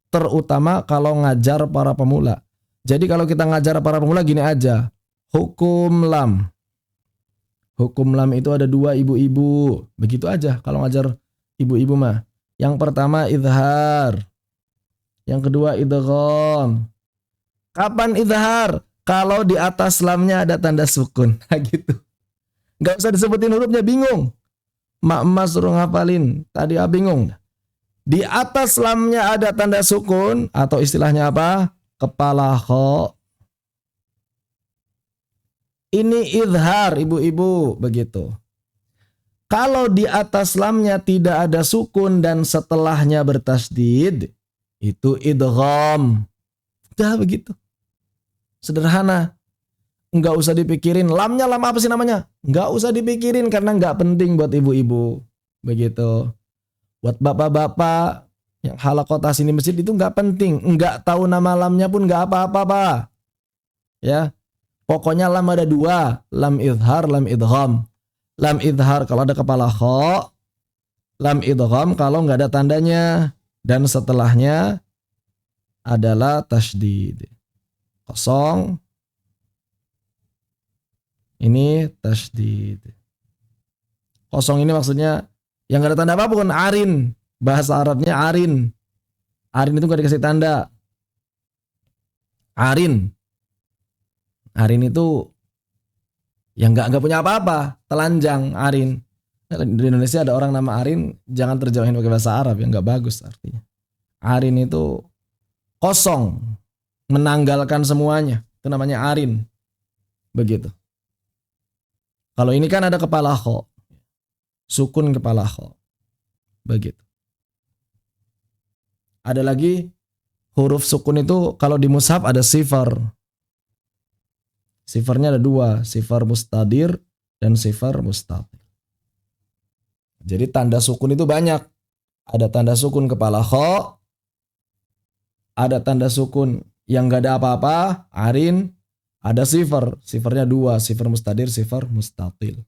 terutama kalau ngajar para pemula. Jadi kalau kita ngajar para pemula gini aja, hukum lam. Hukum lam itu ada 2 ibu-ibu, begitu aja kalau ngajar ibu-ibu mah. Yang pertama izhar, yang kedua idgham. Kapan izhar? Kalau di atas lamnya ada tanda sukun. Nah gitu. Gak usah disebutin hurufnya, bingung. Mak emas suruh ngapalin. Tadi bingung. Di atas lamnya ada tanda sukun. Atau istilahnya apa? Kepala kha. Ini izhar ibu-ibu. Begitu. Kalau di atas lamnya tidak ada sukun dan setelahnya bertasdid. Itu idgham. Udah begitu. Sederhana. Nggak usah dipikirin. Lamnya lam apa sih namanya? Nggak usah dipikirin karena nggak penting buat ibu-ibu. Begitu. Buat bapak-bapak yang halakotas ini masjid itu nggak penting. Nggak tahu nama lamnya pun nggak apa-apa, Pak. Ya. Pokoknya lam ada 2. Lam izhar, lam idgham. Lam izhar kalau ada kepala kha. Lam idgham kalau nggak ada tandanya. Dan setelahnya adalah tasydid. Kosong. Ini tasydid. Kosong ini maksudnya yang gak ada tanda apapun. Arin. Bahasa Arabnya arin. Arin itu gak dikasih tanda. Arin. Arin itu yang gak punya apa-apa. Telanjang. Arin. Di Indonesia ada orang nama Arin. Jangan terjemahin pakai bahasa Arab. Yang gak bagus artinya. Arin itu kosong. Menanggalkan semuanya. Itu namanya arin. Begitu. Kalau ini kan ada kepala kha. Sukun kepala kha. Begitu. Ada lagi huruf sukun itu kalau di mushaf ada sifar. Sifarnya ada 2. Sifar mustadir dan sifar mustatir. Jadi tanda sukun itu banyak. Ada tanda sukun kepala kha, ada tanda sukun yang gak ada apa-apa, arin, ada sifar. Sifarnya dua, sifar mustadir, sifar mustatil.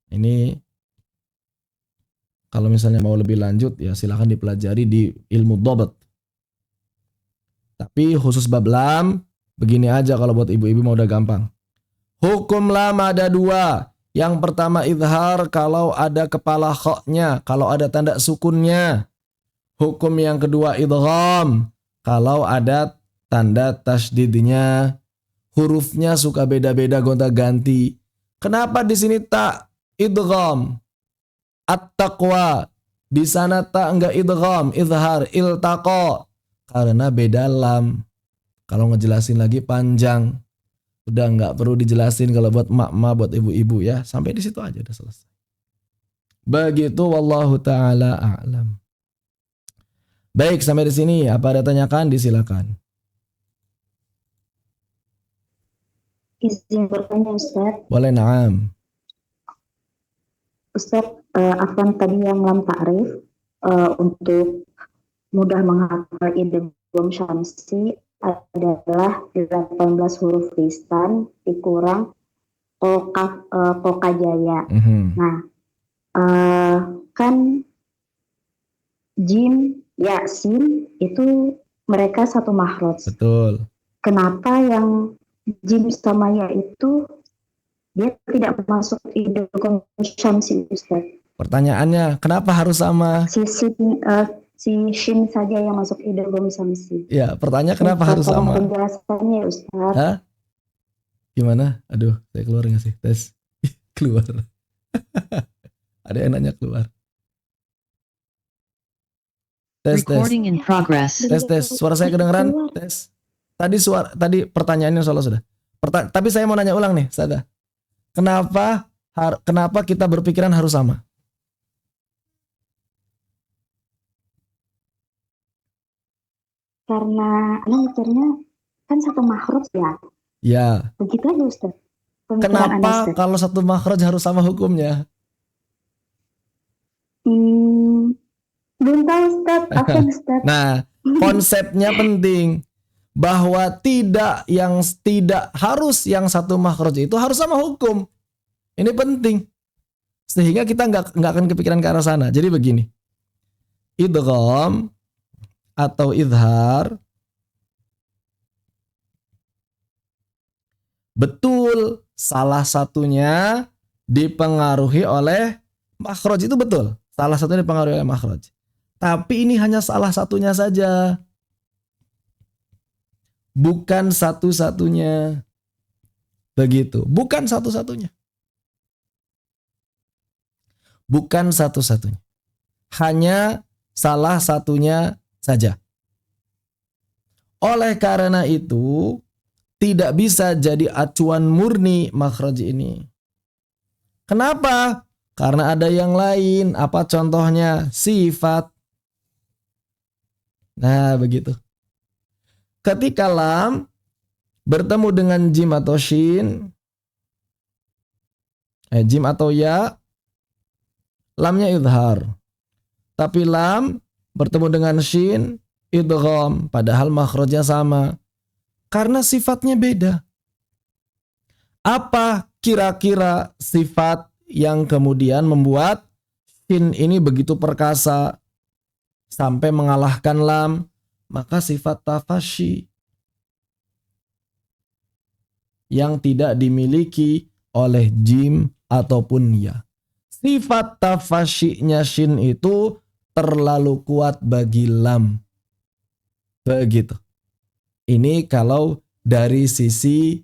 Ini kalau misalnya mau lebih lanjut ya silahkan dipelajari di ilmu dhabt. Tapi khusus bab lam, begini aja kalau buat ibu-ibu mau udah gampang. Hukum lam ada dua. Yang pertama izhar kalau ada kepala kha-nya, kalau ada tanda sukunnya. Hukum yang kedua idgham kalau ada tanda tasdidnya. Hurufnya suka beda-beda gonta-ganti. Kenapa di sini tak idgham? At-taqwa. Di sana tak enggak idgham, izhar, iltaqa. Karena beda lam. Kalau ngejelasin lagi panjang. Udah nggak perlu dijelasin kalau buat emak-emak, buat ibu-ibu ya. Sampai di situ aja udah selesai. Begitu wallahu taala a'lam. Baik, sampai di sini apa ada tanyakan disilakan. Izin bertanya Ustaz. Boleh, na'am. Ustaz, afwan tadi yang lam ta'rif untuk mudah menghafal idgham syamsi adalah 18 huruf lisan dikurang toka jaya. Nah, kan jim, ya, sin itu mereka satu makhraj. Betul. Kenapa yang jim sama ya itu dia tidak masuk idgham syamsi, Ustaz? Pertanyaannya, kenapa harus sama? Si shin saja yang masuk idgham syamsi. Ya, pertanyaan kenapa harus sama? Penjelasannya, Ustaz. Hah? Gimana? Aduh, saya keluar nggak sih? Tes. Keluar. Ada yang nanya keluar. Tes. Recording in progress. Tes. Suara saya kedengeran? Tes. Tadi pertanyaannya salah sudah. Tapi saya mau nanya ulang nih, Sada. Kenapa kita berpikiran harus sama? Karena mikirnya kan satu makhraj ya. Ya. Begitu aja, Ustaz. Kenapa kalau satu makhraj harus sama hukumnya? Belum tahu, Ustaz. Apa, Ustaz? Nah, konsepnya penting bahwa tidak harus yang satu makhraj itu harus sama hukum. Ini penting. Sehingga kita nggak akan kepikiran ke arah sana. Jadi begini. Idgham atau izhar betul salah satunya dipengaruhi oleh makhraj, itu betul. Salah satunya dipengaruhi oleh makhraj. Tapi ini hanya salah satunya saja. Bukan satu-satunya. Begitu. Bukan satu-satunya. Bukan satu-satunya. Hanya salah satunya saja. Oleh karena itu, tidak bisa jadi acuan murni makhraj ini. Kenapa? Karena ada yang lain. Apa contohnya? Sifat. Nah, begitu. Ketika lam bertemu dengan jim atau shin, jim atau ya, lamnya izhar. Tapi lam bertemu dengan shin, idgham, padahal makhrajnya sama. Karena sifatnya beda. Apa kira-kira sifat yang kemudian membuat shin ini begitu perkasa sampai mengalahkan lam? Maka sifat tafashi yang tidak dimiliki oleh jim ataupun ya. Sifat tafashinya shin itu terlalu kuat bagi lam. Begitu. Ini kalau dari sisi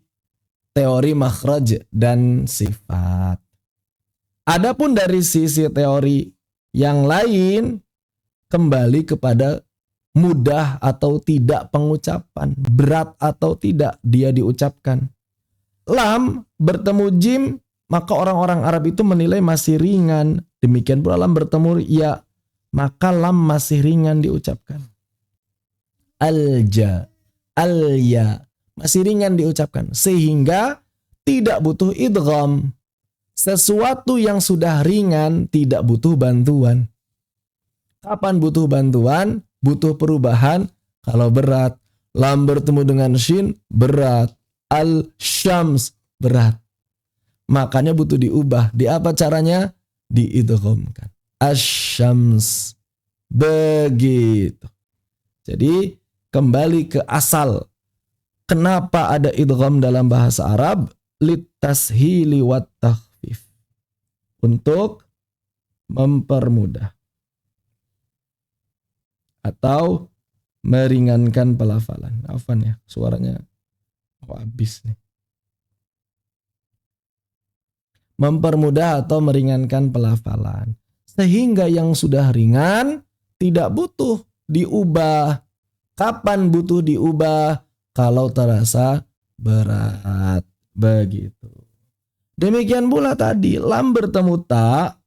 teori makhraj dan sifat. Adapun dari sisi teori yang lain, kembali kepada mudah atau tidak pengucapan, berat atau tidak dia diucapkan. Lam bertemu jim, maka orang-orang Arab itu menilai masih ringan. Demikian pula lam bertemu ya, maka lam masih ringan diucapkan. Alja, alya, masih ringan diucapkan. Sehingga tidak butuh idgham. Sesuatu yang sudah ringan tidak butuh bantuan. Kapan butuh bantuan? Butuh perubahan. Kalau berat. Lam bertemu dengan shin, berat. Al-syams, berat. Makanya butuh diubah. Di apa caranya? Diidghamkan. Asy-syams. Begitu. Jadi kembali ke asal. Kenapa ada idgham dalam bahasa Arab? Litashili wat takhfif. Untuk mempermudah atau meringankan pelafalan. Afwan ya, suaranya habis nih. Mempermudah atau meringankan pelafalan. Sehingga yang sudah ringan tidak butuh diubah. Kapan butuh diubah? Kalau terasa berat. Begitu. Demikian pula tadi lam bertemu ta.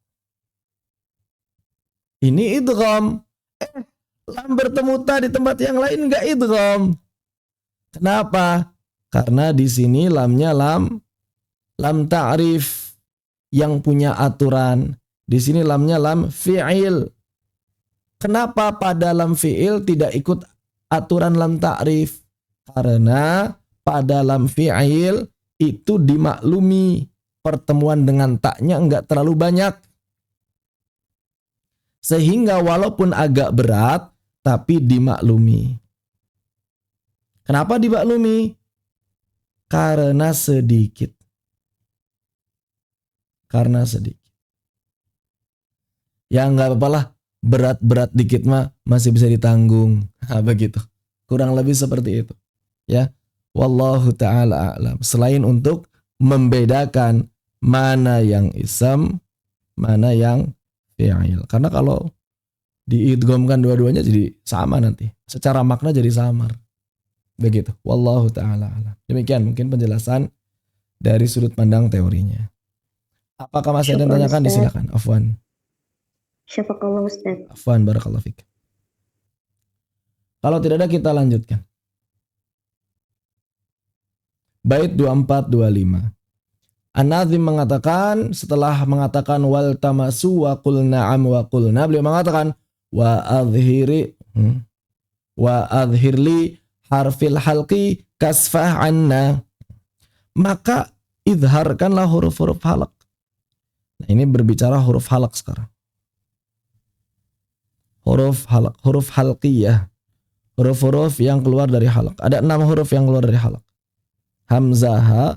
Ini idgham. Lam bertemu ta di tempat yang lain enggak idgham. Kenapa? Karena di sini lamnya lam ta'rif yang punya aturan. Di sini lamnya lam fi'il. Kenapa pada lam fi'il tidak ikut aturan lam ta'rif? Karena pada lam fi'il itu dimaklumi pertemuan dengan taknya enggak terlalu banyak. Sehingga walaupun agak berat tapi dimaklumi. Kenapa dimaklumi? Karena sedikit. Karena sedikit. Ya enggak apa-apa lah, berat-berat dikit mah masih bisa ditanggung. Nah, begitu. Kurang lebih seperti itu. Ya. Wallahu ta'ala a'lam. Selain untuk membedakan mana yang ism, mana yang fi'il. Karena kalau diidghamkan dua-duanya jadi sama nanti. Secara makna jadi samar. Begitu. Wallahu ta'ala a'lam. Demikian mungkin penjelasan dari sudut pandang teorinya. Apakah masih ada yang tanyakan? Disilakan. Afwan. Syafaqallah Ustaz. Afwan, barakallahu fik. Kalau tidak ada kita lanjutkan. Bait 24-25. An-Nazim mengatakan, setelah mengatakan wal tamasu wa qul na'am wa qulna, beliau mengatakan wa adhirli harfil halqi kasfah anna. Maka idharkanlah huruf-huruf halaq. Nah, ini berbicara huruf halaq sekarang. Huruf halaq, huruf halqiyah. Huruf-huruf yang keluar dari halaq. Ada 6 huruf yang keluar dari halaq. Hamzah ha,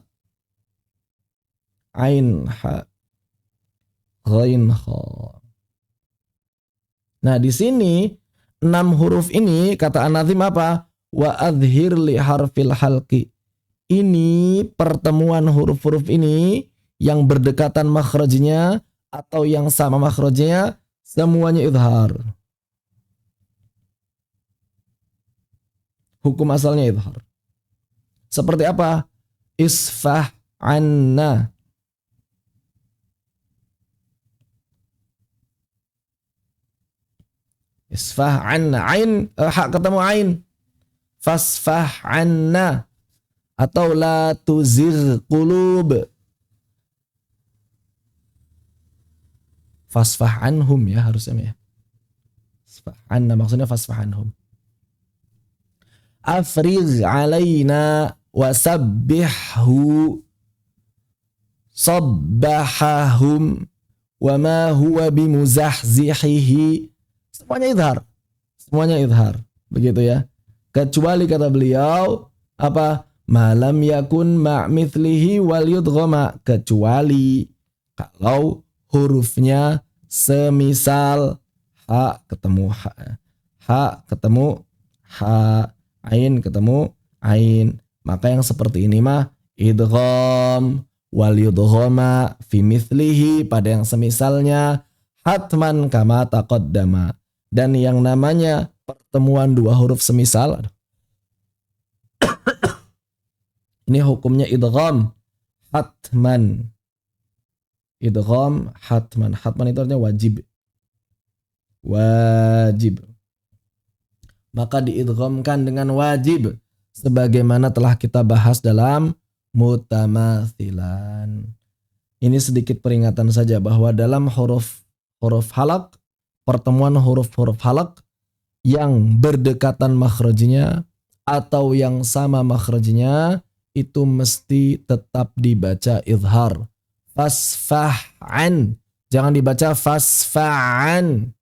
ain ha, ghain ha. Nah, di sini 6 huruf ini kata An-Nazim apa? Wa adhir li harfil halqi. Ini pertemuan huruf-huruf ini yang berdekatan makhrajnya atau yang sama makhrajnya semuanya idhar. Hukum asalnya idhar. Seperti apa? Isfah anna. Isfah anna. Ain, hak ketemu ain. Fasfah anna. Atau la tuzir qulub. Fasfah anhum ya harusnya ya. Fasfah anna maksudnya fasfah anhum. Afriz alaina wasabbihu sabbahahum wa ma huwa bimuzahzihihi. Semuanya idhar begitu ya, kecuali kata beliau apa, malam yakun ma'mithlihi wal yudghama, kecuali kalau hurufnya semisal ha ketemu ha ketemu ha, ain ketemu ain, maka yang seperti ini mah idgham wal yudghama fi mithlihi, pada yang semisalnya hatman kama taqaddama. Dan yang namanya pertemuan 2 huruf semisal ini hukumnya idgham hatman. Idgham hatman. Hatman itu artinya wajib. Wajib. Maka diidghamkan dengan wajib sebagaimana telah kita bahas dalam mutamathilan. Ini sedikit peringatan saja bahwa dalam huruf halak, pertemuan huruf-huruf halak yang berdekatan makhrajnya atau yang sama makhrajnya itu mesti tetap dibaca izhar. Fasfa'an. Jangan dibaca fasfa'an.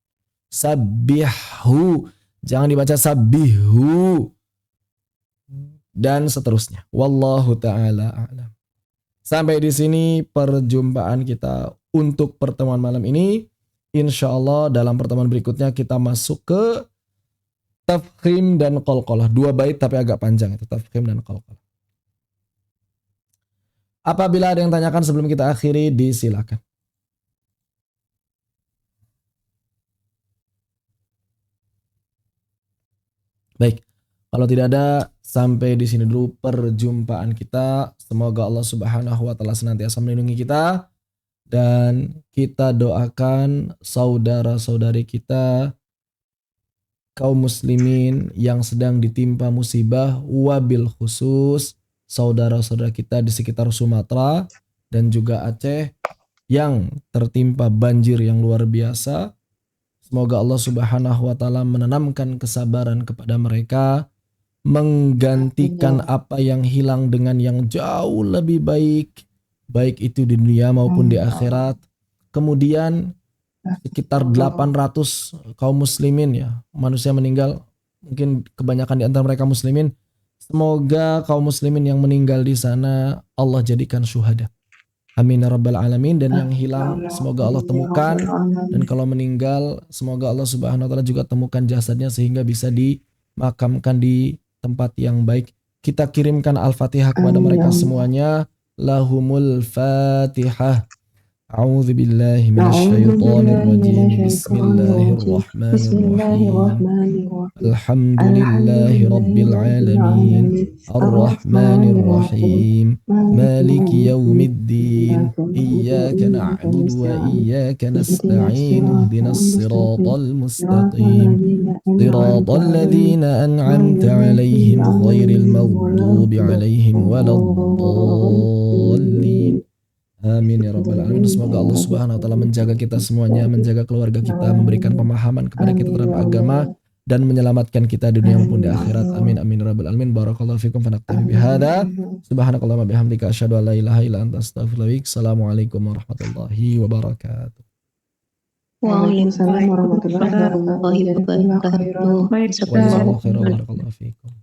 Sabbihu. Jangan dibaca sabbihu. Dan seterusnya. Wallahu ta'ala a'lam. Sampai di sini perjumpaan kita untuk pertemuan malam ini. Insya Allah dalam pertemuan berikutnya kita masuk ke tafkhim dan qalqalah. 2 bait tapi agak panjang itu tafkhim dan qalqalah. Apabila ada yang tanyakan sebelum kita akhiri, disilakan. Baik, kalau tidak ada, sampai di sini dulu perjumpaan kita. Semoga Allah Subhanahu wa taala senantiasa melindungi kita dan kita doakan saudara-saudari kita kaum muslimin yang sedang ditimpa musibah, wabil khusus saudara-saudara kita di sekitar Sumatera dan juga Aceh yang tertimpa banjir yang luar biasa. Semoga Allah Subhanahu wa taala menanamkan kesabaran kepada mereka, menggantikan apa yang hilang dengan yang jauh lebih baik, baik itu di dunia maupun di akhirat. Kemudian sekitar 800 kaum muslimin ya, manusia meninggal, mungkin kebanyakan di antara mereka muslimin. Semoga kaum muslimin yang meninggal di sana Allah jadikan syuhada. Amin ya rabbal alamin. Dan yang hilang semoga Allah temukan, dan kalau meninggal semoga Allah Subhanahu wa taala juga temukan jasadnya sehingga bisa dimakamkan di tempat yang baik. Kita kirimkan Al-Fatihah kepada mereka semuanya. Lahumul Fatihah. A'udzu billahi minasyaitonir rajim. Bismillahirrahmanirrahim. Alhamdulillahi rabbil alamin. Arrahmanir rahim. Maliki yaumiddin. Iyyaka na'budu wa iyyaka nasta'in. Ihdinas siratal mustaqim. Siratal ladzina an'amta 'alaihim ghairil maghdubi 'alaihim waladdallin. Amin ya rabbal alamin. Semoga Allah Subhanahu wa taala menjaga kita semuanya, menjaga keluarga kita, memberikan pemahaman kepada kita terhadap agama dan menyelamatkan kita di dunia maupun di akhirat. Amin amin ya rabbal alamin. Barakallahu fikum fa naqtafi bihadza. Subhanakallahumma bihamdika asyhadu an la ilaha illa anta astaghfiruka wa atubu ilaik. Assalamualaikum warahmatullahi wabarakatuh. Waalaikumsalam warahmatullahi wabarakatuh. Jazakallahu khairan. Barakallahu fikum.